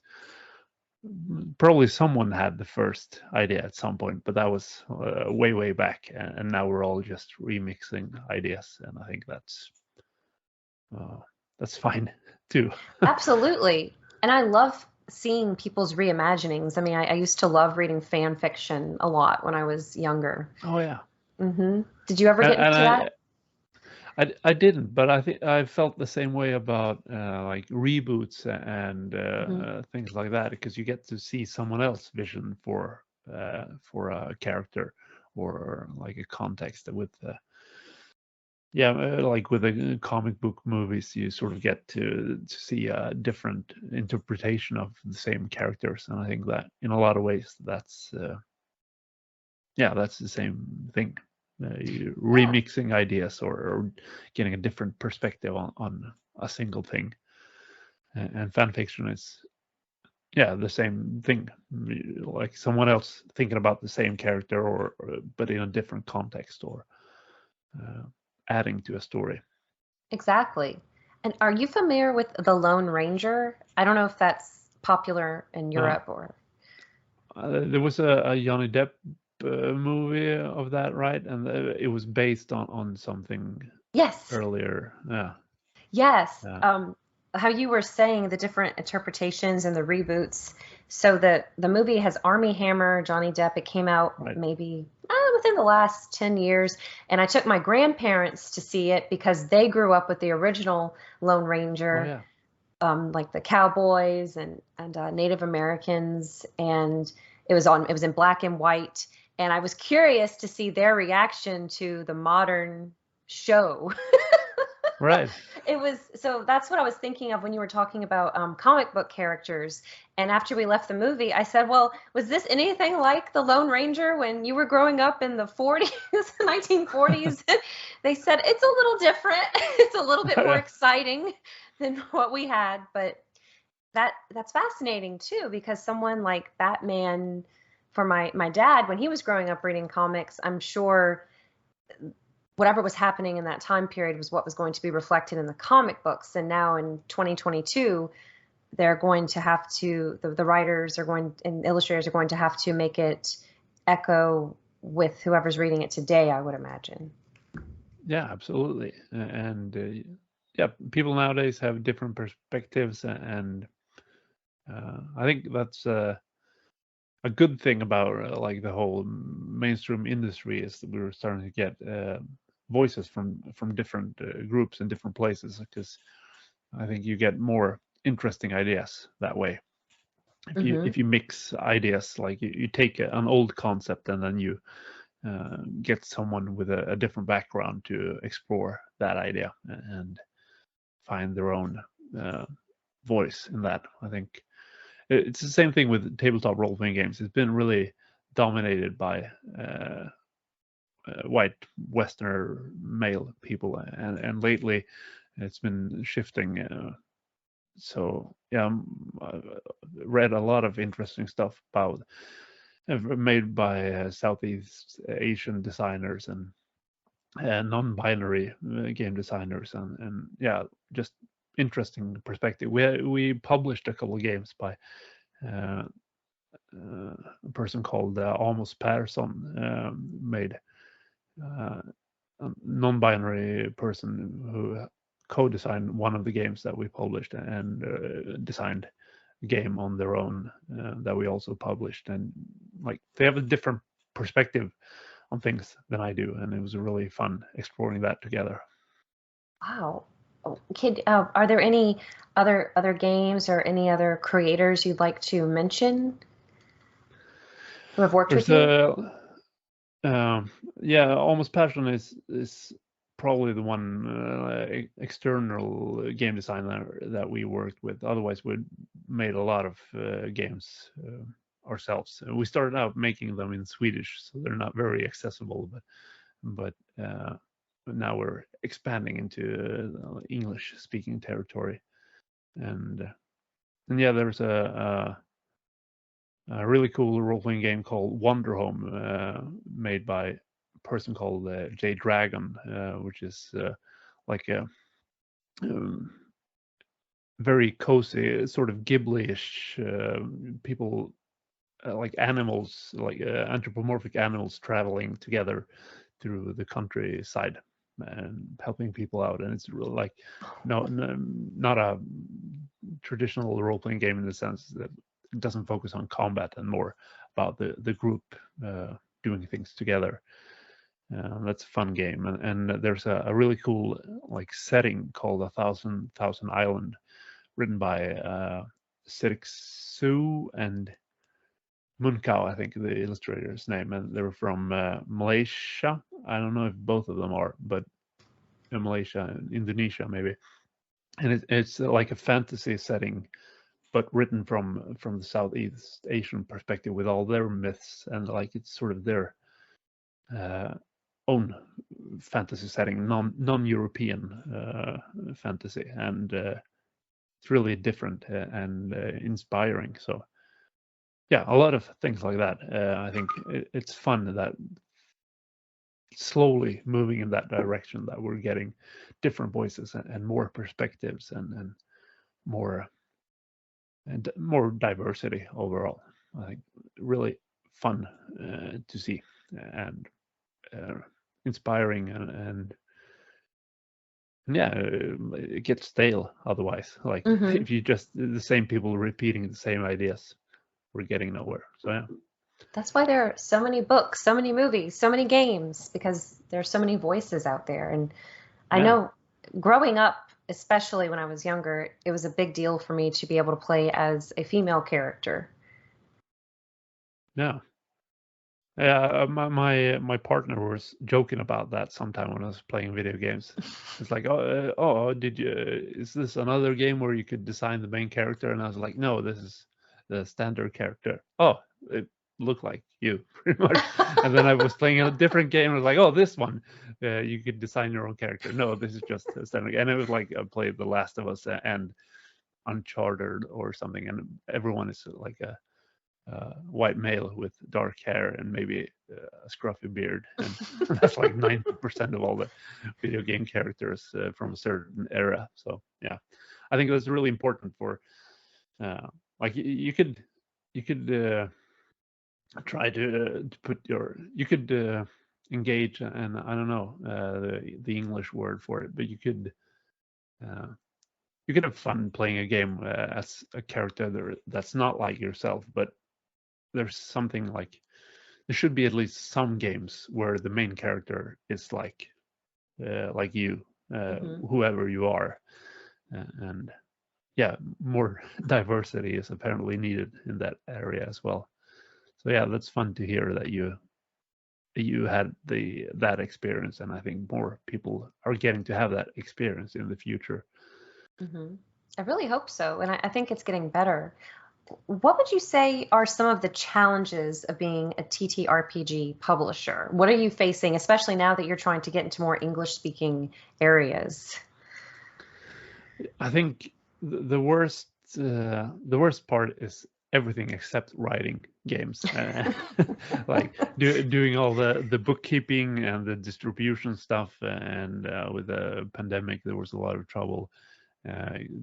probably someone had the first idea at some point, but that was way back, and now we're all just remixing ideas, and I think that's fine too. Absolutely. And I love seeing people's reimaginings. I mean, I used to love reading fan fiction a lot when I was younger. Oh yeah, Did you ever get and into that? I didn't, but I think I felt the same way about like reboots and Hmm. things like that, because you get to see someone else's vision for a character or like a context with yeah, like with the comic book movies, you sort of get to see a different interpretation of the same characters, and I think that in a lot of ways that's yeah, that's the same thing. Yeah, Remixing ideas or getting a different perspective on a single thing. And fan fiction is, yeah, the same thing. Like someone else thinking about the same character, or but in a different context, or uh, adding to a story. exactly. And are you familiar with The Lone Ranger? I don't know if that's popular in Uh, Europe or. there was a Johnny Depp movie of that, right? And it was based on something Yes, earlier. Yeah, yes. yeah, How you were saying the different interpretations and the reboots. So the movie has Army Hammer, Johnny Depp. It came out right. maybe within the last 10 years. And I took my grandparents to see it because they grew up with the original Lone Oh Ranger, yeah. like the cowboys and Native Americans, and it was in black and white, and I was curious to see their reaction to the modern show. Right. It was so that's what I was thinking of when you were talking about comic book characters. And after we left the movie, I said, "Well, was this anything like the Lone Ranger when you were growing up in the 40s, 1940s?" They said it's a little different. It's a little bit more exciting than what we had, but that's fascinating too because someone like Batman for my dad when he was growing up reading comics, I'm sure whatever was happening in that time period was what was going to be reflected in the comic books. And now in 2022, they're going to have to the writers are going and illustrators are going to have to make it echo with whoever's reading it today, I would imagine. Yeah, absolutely. And yeah, people nowadays have different perspectives, and I think that's a good thing about like the whole mainstream industry is that we're starting to get voices from different groups and different places, because I think you get more interesting ideas that way. Hmm. If you mix ideas, like you take an old concept and then you get someone with a different background to explore that idea and find their own uh, voice in that. I think it's the same thing with tabletop role playing games. It's been really dominated by white Westerner male people, and lately it's been shifting. So yeah, I've read a lot of interesting stuff about made by Southeast Asian designers and non-binary game designers, and yeah, just interesting perspective. We published a couple of games by uh, a person called Amos Persson, made uh, non-binary person who co-designed one of the games that we published and designed a game on their own that we also published. And like they have a different perspective on things than I do, and it was really fun exploring that together. Wow. Are there any other games or any other creators you'd like to mention who have worked with There's you? yeah, Almost Passion is probably the one external game designer that we worked with. Otherwise, we made a lot of games ourselves. We started out making them in Swedish, so they're not very accessible. But now we're expanding into English-speaking territory, and yeah, there's a really cool role-playing game called Wonder Home, made by a person called J Dragon, which is like a um, very cozy, sort of Ghibli-ish people, like animals, like anthropomorphic animals traveling together through the countryside and helping people out. And it's really like not a traditional role-playing game in the sense that it doesn't focus on combat and more about the group doing things together. That's a fun game, and there's a really cool like setting called A Thousand Island, written by Sirik Su and Munkau, I think the illustrator's name, and they're from Malaysia. I don't know if both of them are, but in Malaysia and Indonesia maybe. And it's like a fantasy setting, but written from the Southeast Asian perspective with all their myths, and like it's sort of their own fantasy setting, non-European fantasy, and it's really different and inspiring. So yeah, a lot of things like that. I think it's fun that slowly moving in that direction, that we're getting different voices and more perspectives and more more diversity overall. I think really fun to see, and inspiring, and yeah, it gets stale otherwise. Like Mm-hmm. if you just the same people repeating the same ideas, we're getting nowhere. So yeah. That's why there are so many books, so many movies, so many games, because there's so many voices out there. And I Yeah. know growing up, especially when I was younger, it was a big deal for me to be able to play as a female character. Yeah. Yeah, my partner was joking about that sometime when I was playing video games. It's like, did you? Is this another game where you could design the main character? And I was like, no, this is the standard character. Oh, it looked like you pretty much. And then I was playing a different game. I was like, oh, this one, you could design your own character. No, this is just a standard. And it was like I played The Last of Us and Uncharted or something, and everyone is like a white male with dark hair and maybe a scruffy beard, and that's like 90% of all the video game characters from a certain era. So yeah, I think that's really important for like you could try to put your you could engage, and I don't know the English word for it, but uh, you could have fun playing a game as a character that's not like yourself, but there's something like there should be at least some games where the main character is like you, Hmm. whoever you are, and yeah, more diversity is apparently needed in that area as well. So yeah, that's fun to hear that you had that experience, and I think more people are getting to have that experience in the future. Hmm. I really hope so, and I think it's getting better. What would you say are some of the challenges of being a TTRPG publisher? What are you facing, especially now that you're trying to get into more English-speaking areas? I think the worst part is everything except writing games. Like doing all the bookkeeping and the distribution stuff, and with the pandemic there was a lot of trouble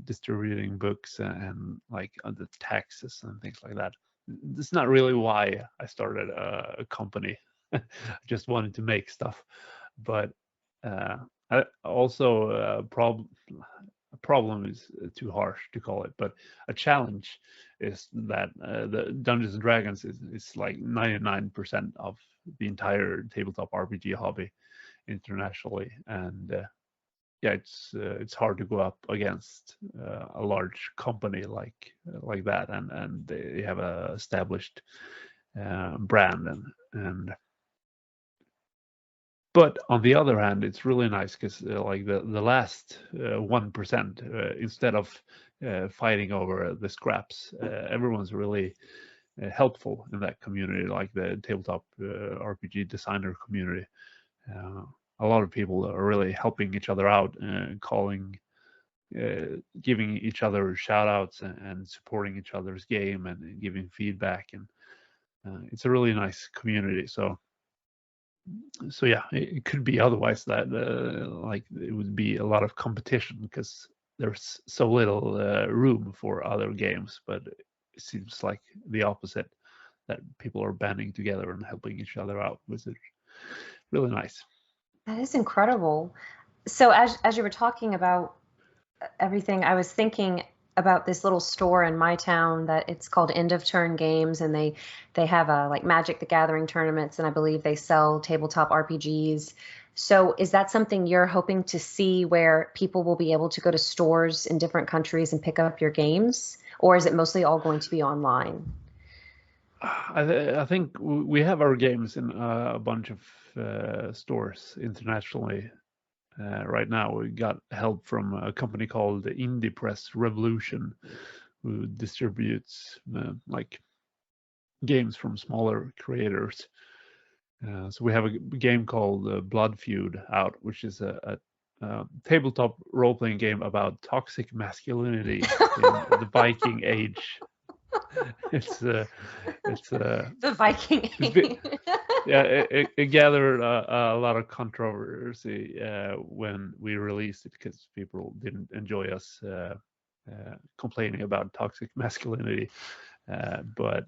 distributing books and like the taxes and things like that. That's not really why I started a company. I just wanted to make stuff, but Also, a problem is too harsh to call it, but a challenge is that the Dungeons and Dragons is like 99% of the entire tabletop RPG hobby internationally, and yeah, it's hard to go up against a large company like that, and they have a established brand, and but on the other hand, it's really nice because like the last 1%, instead of fighting over the scraps, everyone's really helpful in that community, like the tabletop RPG designer community. A lot of people are really helping each other out, giving each other shout outs and supporting each other's game and giving feedback. And it's a really nice community. So yeah, it could be otherwise that like it would be a lot of competition because there's so little room for other games, but it seems like the opposite, that people are banding together and helping each other out, which is really nice. That is incredible. So as you were talking about everything, I was thinking about this little store in my town that it's called End of Turn Games, and they have like Magic the Gathering tournaments, and I believe they sell tabletop RPGs. So is that something you're hoping to see, where people will be able to go to stores in different countries and pick up your games, or is it mostly all going to be online? I think we have our games in a bunch of stores internationally. Right now, we got help from a company called Indie Press Revolution, who distributes like games from smaller creators. So we have a game called Blood Feud out, which is a tabletop role-playing game about toxic masculinity in the Viking Age. It's The Viking Age. yeah, it gathered a lot of controversy when we released it because people didn't enjoy us complaining about toxic masculinity. But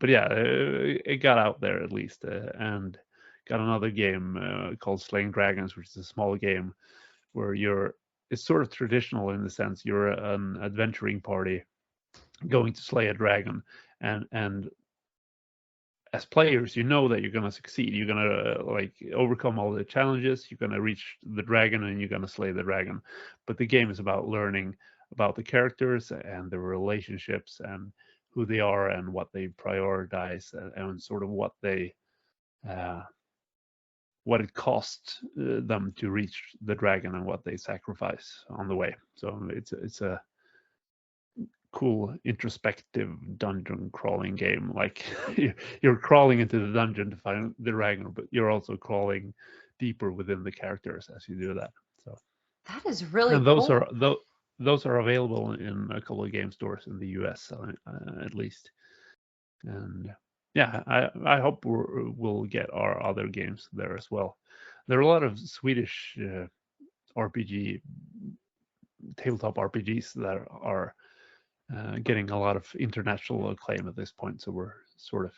yeah, it got out there at least, and got another game called Slaying Dragons, which is a small game where it's sort of traditional in the sense you're an adventuring party going to slay a dragon, and as players, you know that you're going to succeed. You're going to like overcome all the challenges. You're going to reach the dragon and you're going to slay the dragon. But the game is about learning about the characters and their relationships and who they are and what they prioritize and sort of what it costs them to reach the dragon and what they sacrifice on the way. So it's a cool introspective dungeon crawling game. Like you're crawling into the dungeon to find the dragon, but you're also crawling deeper within the characters as you do that. So That is really and cool. those are available in a couple of game stores in the US at least. And yeah, I hope we'll get our other games there as well. There are a lot of Swedish RPG tabletop RPGs that are getting a lot of international acclaim at this point. So we're sort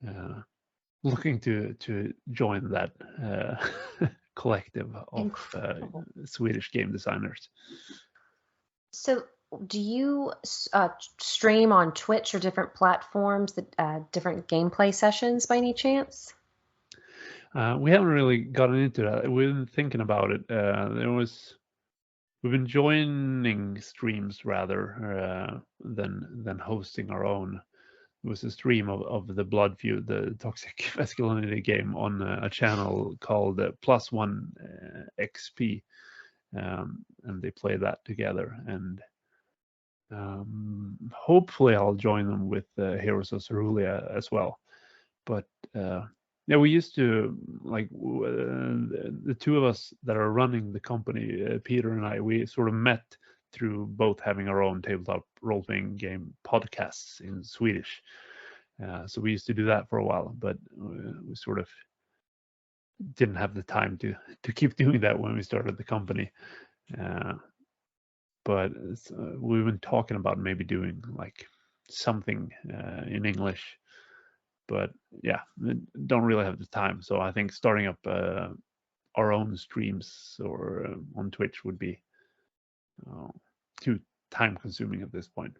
of looking to join that collective of Incredible. Swedish game designers. So, do you stream on Twitch or different platforms, different gameplay sessions by any chance? We haven't really gotten into that. We've been thinking about it. We've been joining streams rather than hosting our own. It was a stream of the Blood Feud, the toxic masculinity game, on a channel called Plus One XP, and they play that together. And hopefully, I'll join them with Heroes of Cerulean as well. But yeah, we used to like the two of us that are running the company, Peter and I. We sort of met through both having our own tabletop role-playing game podcasts in Swedish. So we used to do that for a while, but we sort of didn't have the time to keep doing that when we started the company. But we've been talking about maybe doing like something in English. But yeah, don't really have the time. So I think starting up our own streams or on Twitch would be too time consuming at this point.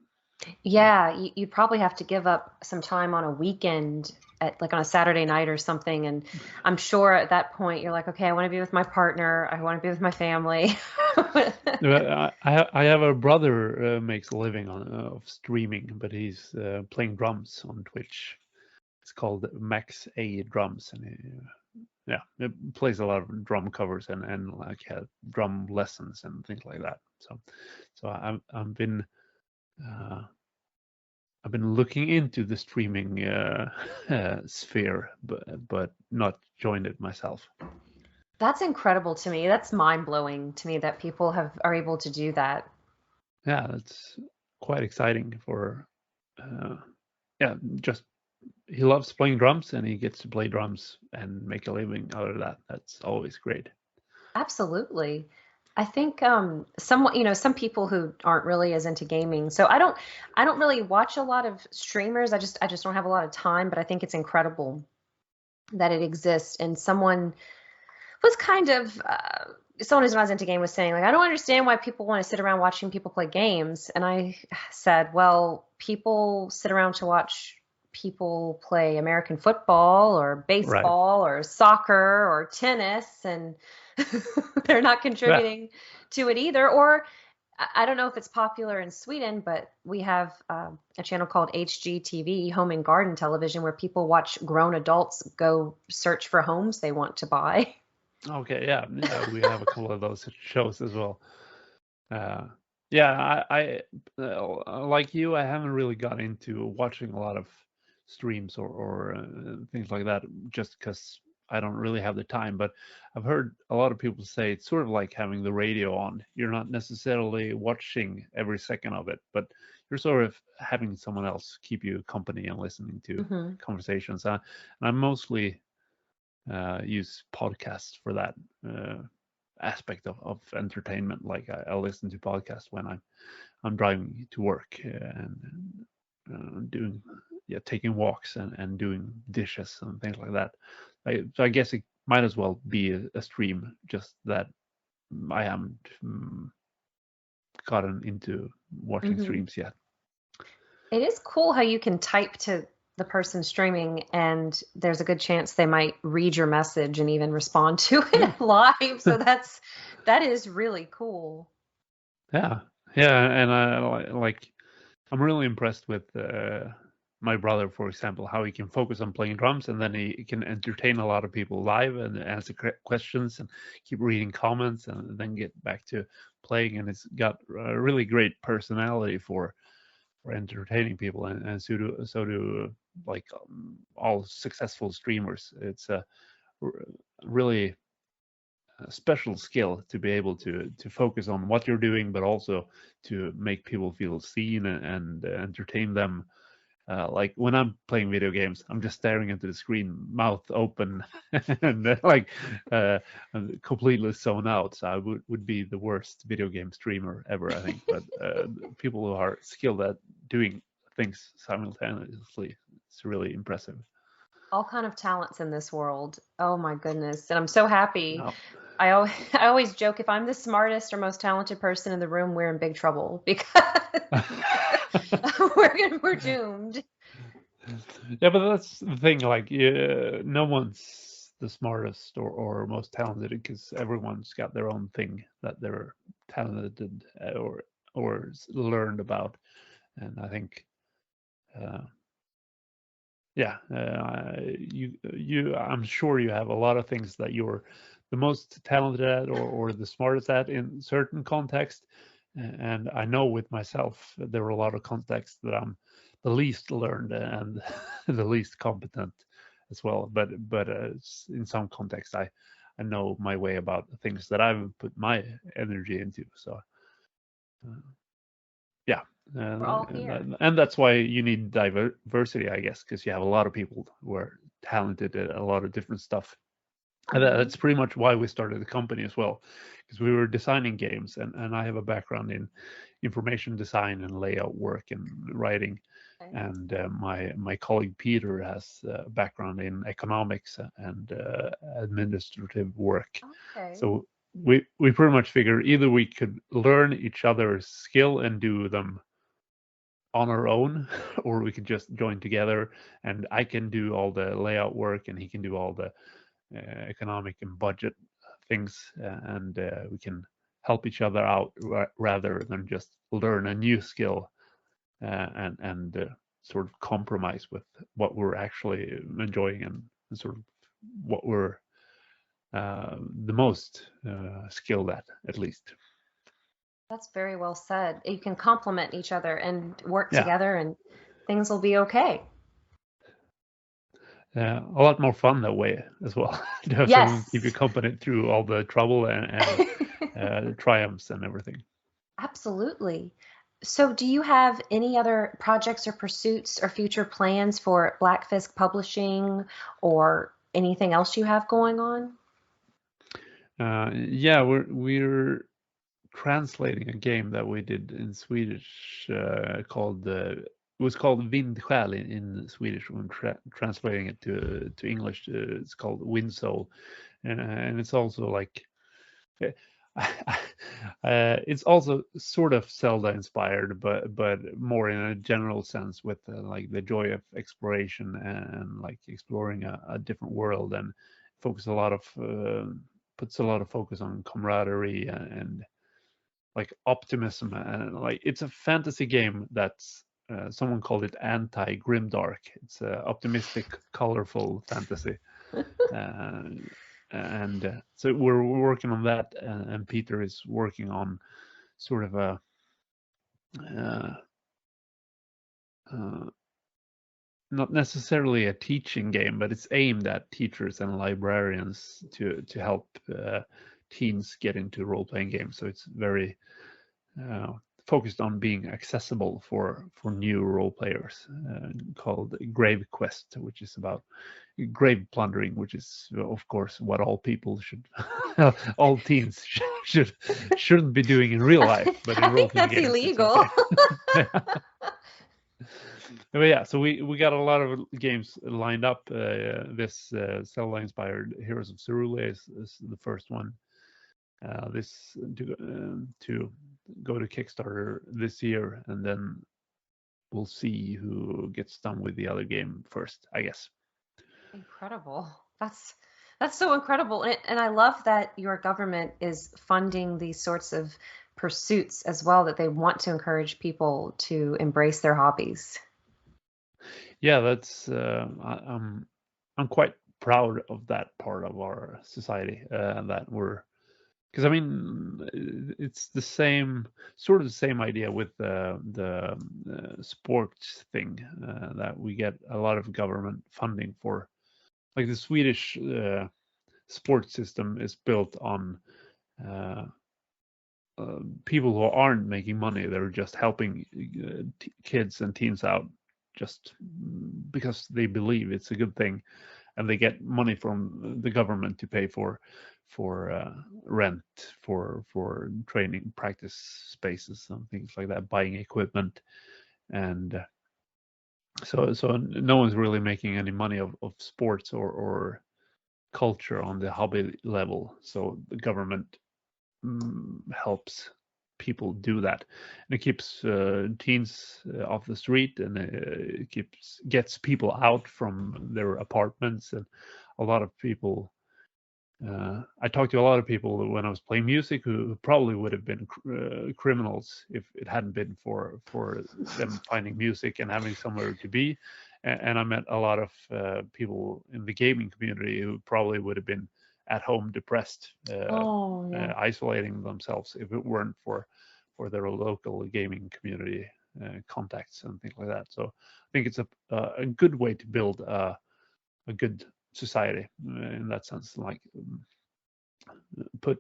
Yeah, you probably have to give up some time on a weekend like on a Saturday night or something. And I'm sure at that point you're like, okay, I want to be with my partner. I want to be with my family. I have a brother makes a living of streaming, but he's playing drums on Twitch. It's called Max A Drums, and it plays a lot of drum covers and like drum lessons and things like that. So I've been looking into the streaming sphere, but not joined it myself. That's incredible to me. That's mind-blowing to me that people are able to do that. Yeah, that's quite exciting for just he loves playing drums and he gets to play drums and make a living out of that. That's always great. Absolutely. I think some people who aren't really as into gaming. So I don't really watch a lot of streamers. I just don't have a lot of time, but I think it's incredible that it exists. And someone was kind of someone who's not as into game was saying, like, I don't understand why people want to sit around watching people play games. And I said, well, people sit around to watch people play American football or baseball or soccer or tennis, and they're not contributing to it either. Or I don't know if it's popular in Sweden, but we have a channel called HGTV, Home and Garden Television, where people watch grown adults go search for homes they want to buy. Okay, yeah, we have a couple of those shows as well. Yeah, I like you, I haven't really got into watching a lot of streams or things like that, just because I don't really have the time. But I've heard a lot of people say it's sort of like having the radio on. You're not necessarily watching every second of it, but you're sort of having someone else keep you company and listening to conversations. And I mostly use podcasts for that aspect of entertainment. Like I listen to podcasts when I'm driving to work and doing taking walks and doing dishes and things like that. So I guess it might as well be a stream, just that I haven't gotten into watching streams yet. It is cool how you can type to the person streaming and there's a good chance they might read your message and even respond to it live. So that is really cool. Yeah, and I'm really impressed with my brother, for example, how he can focus on playing drums and then he can entertain a lot of people live and answer questions and keep reading comments and then get back to playing. And it's got a really great personality for entertaining people, and so do like all successful streamers. It's a really special skill to be able to focus on what you're doing, but also to make people feel seen and entertain them. Like when I'm playing video games, I'm just staring into the screen, mouth open, and like I'm completely zoned out. So I would be the worst video game streamer ever, I think. But people who are skilled at doing things simultaneously, it's really impressive. All kind of talents in this world. Oh my goodness. And I'm so happy. No. I always joke, if I'm the smartest or most talented person in the room, we're in big trouble because we're doomed. Yeah, but that's the thing. Like, no one's the smartest or most talented because everyone's got their own thing that they're talented or learned about. And I think, I'm sure you have a lot of things that you're the most talented at or the smartest at in certain context. And I know with myself, there are a lot of contexts that I'm the least learned and the least competent as well. But in some context, I know my way about the things that I've put my energy into. So yeah, We're all here. and that's why you need diversity, I guess, because you have a lot of people who are talented at a lot of different stuff. And that's pretty much why we started the company as well, because we were designing games, and I have a background in information design and layout work and writing, Okay. and my colleague Peter has a background in economics and administrative work. Okay. So we pretty much figured either we could learn each other's skill and do them on our own, or we could just join together, and I can do all the layout work and he can do all the economic and budget things, and we can help each other out rather than just learn a new skill and sort of compromise with what we're actually enjoying and sort of what we're the most skilled at least. That's very well said. You can complement each other and work Yeah, together, and things will be okay. a lot more fun that way as well. To have someone keep you Yes. company through all the trouble and the triumphs and everything. Absolutely. So, do you have any other projects or pursuits or future plans for Bläckfisk Publishing or anything else you have going on? Yeah, we're translating a game that we did in Swedish called it was called Vindsjäl in Swedish. When translating it to English, it's called Wind Soul, and it's also like it's also sort of Zelda inspired, but more in a general sense, with like the joy of exploration and like exploring a different world, and focus a lot of puts a lot of focus on camaraderie and like optimism, and like it's a fantasy game that's someone called it anti grimdark. It's optimistic, colorful fantasy, uh, and so we're working on that, and Peter is working on sort of a uh, uh, not necessarily a teaching game, but it's aimed at teachers and librarians to help teens get into role playing games. So it's very uh, focused on being accessible for new role players, called Grave Quest, which is about grave plundering, which is of course what all people should, all teens shouldn't be doing in real life, but in I role think playing that's games it's illegal. okay. But yeah, so we got a lot of games lined up. This Zelda inspired Heroes of Cerule is the first one. This to go to Kickstarter this year, and then we'll see who gets done with the other game first, I guess. Incredible. That's so incredible. And I love that your government is funding these sorts of pursuits as well, that they want to encourage people to embrace their hobbies. Yeah, that's I'm quite proud of that part of our society, that we're, because I mean it's the same sort of the same idea with the sports thing, that we get a lot of government funding for. Like the Swedish sports system is built on uh, people who aren't making money. They're just helping kids and teens out just because they believe it's a good thing, and they get money from the government to pay for rent, for training, practice spaces, and things like that, buying equipment, and so no one's really making any money of sports or culture on the hobby level. So the government helps people do that, and it keeps teens off the street, and it gets people out from their apartments. And a lot of people, I talked to a lot of people when I was playing music who probably would have been criminals if it hadn't been for them finding music and having somewhere to be. And I met a lot of people in the gaming community who probably would have been at home depressed, Oh, yeah. isolating themselves if it weren't for their local gaming community contacts and things like that. So I think it's a good way to build a good society in that sense. Like put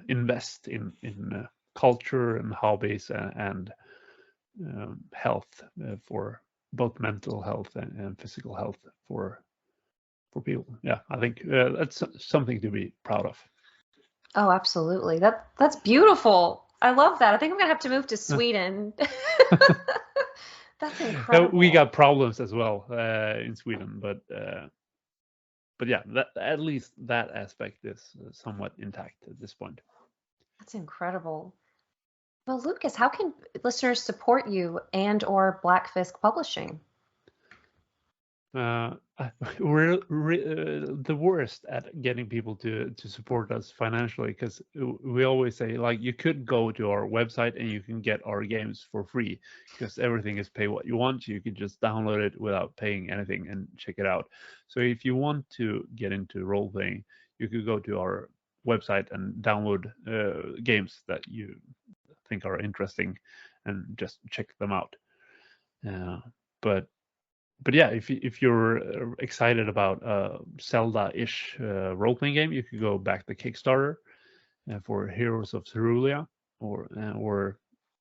invest in culture and hobbies and health, for both mental health and physical health for for people. Yeah, I think that's something to be proud of. Oh, absolutely. That's beautiful. I love that. I think I'm gonna have to move to Sweden. That's We incredible. got problems as well in Sweden, but yeah, at least that aspect is somewhat intact at this point. That's incredible. Well, Lucas, how can listeners support you and or Bläckfisk Publishing? We're the worst at getting people to support us financially, because we always say, like, you could go to our website and you can get our games for free, because everything is pay what you want. You can just download it without paying anything and check it out. So if you want to get into role playing, you could go to our website and download games that you think are interesting and just check them out. But yeah, if you're excited about Zelda-ish role-playing game, you could go back to Kickstarter for Heroes of Cerulean, or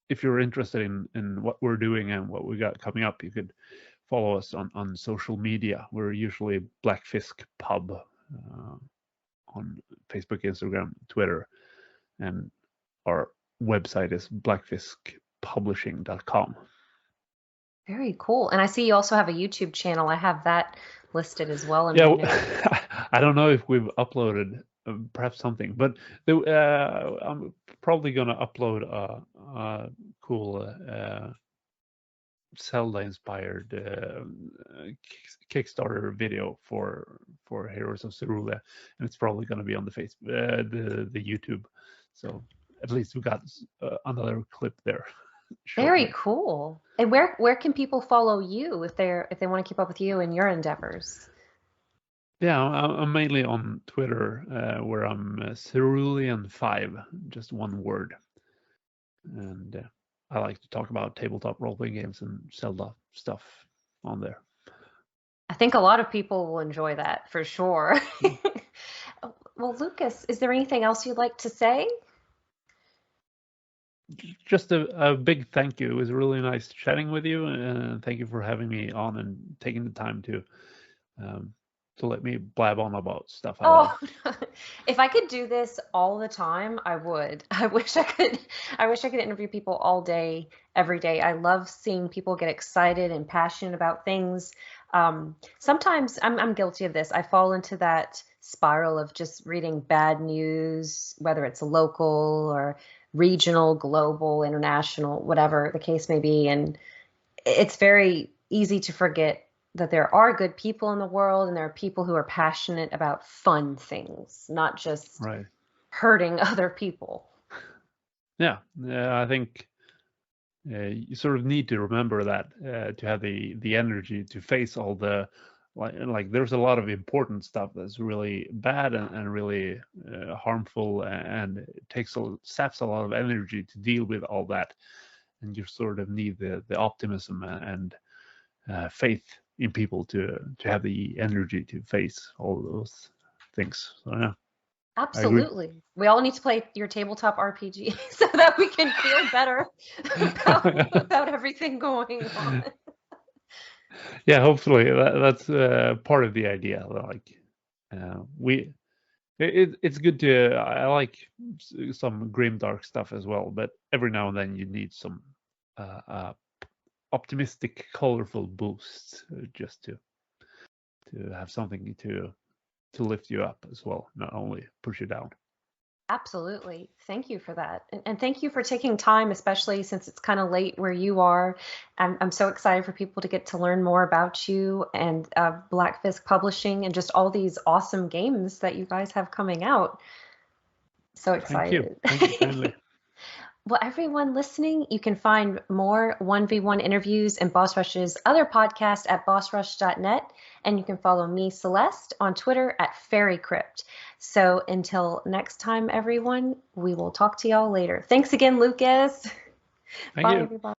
if you're interested in what we're doing and what we got coming up, you could follow us on social media. We're usually Bläckfisk Pub on Facebook, Instagram, Twitter, and our website is blackfiskpublishing.com. Very cool. And I see you also have a YouTube channel. I have that listed as well. Yeah, I don't know if we've uploaded perhaps something, but I'm probably gonna upload a cool Zelda-inspired Kickstarter video for Heroes of Cerulean, and it's probably gonna be on the the YouTube. So at least we got another clip there. Very cool. And where can people follow you if they want to keep up with you and your endeavors? Yeah, I'm mainly on Twitter, where I'm Cerulean5, just one word, and I like to talk about tabletop role-playing games and Zelda stuff on there. I think a lot of people will enjoy that for sure. Well, Lucas, is there anything else you'd like to say? Just a big thank you. It was really nice chatting with you, and thank you for having me on and taking the time to let me blab on about stuff I love. If I could do this all the time, I would. I wish I could. I wish I could interview people all day, every day. I love seeing people get excited and passionate about things. Sometimes I'm guilty of this. I fall into that spiral of just reading bad news, whether it's local or regional, global, international, whatever the case may be. And it's very easy to forget that there are good people in the world and there are people who are passionate about fun things, not just hurting other people. Yeah, I think you sort of need to remember that to have the energy to face all the like there's a lot of important stuff that's really bad and really harmful, and it saps a lot of energy to deal with all that, and you sort of need the optimism and faith in people to have the energy to face all those things. So yeah. Absolutely. We all need to play your tabletop RPG so that we can feel better about everything going on. Yeah, hopefully that's part of the idea. Like it's good to I like some grim dark stuff as well, but every now and then you need some optimistic, colorful boosts just to have something to lift you up as well, not only push you down. Absolutely. Thank you for that. And thank you for taking time, especially since it's kind of late where you are. I'm so excited for people to get to learn more about you and Bläckfisk Publishing and just all these awesome games that you guys have coming out. So excited. Thank you kindly. Well, everyone listening, you can find more 1v1 interviews and Boss Rush's other podcasts at bossrush.net. And you can follow me, Celeste, on Twitter at FairyCrypt. So until next time, everyone, we will talk to y'all later. Thanks again, Lucas. Thank Bye, you. everybody.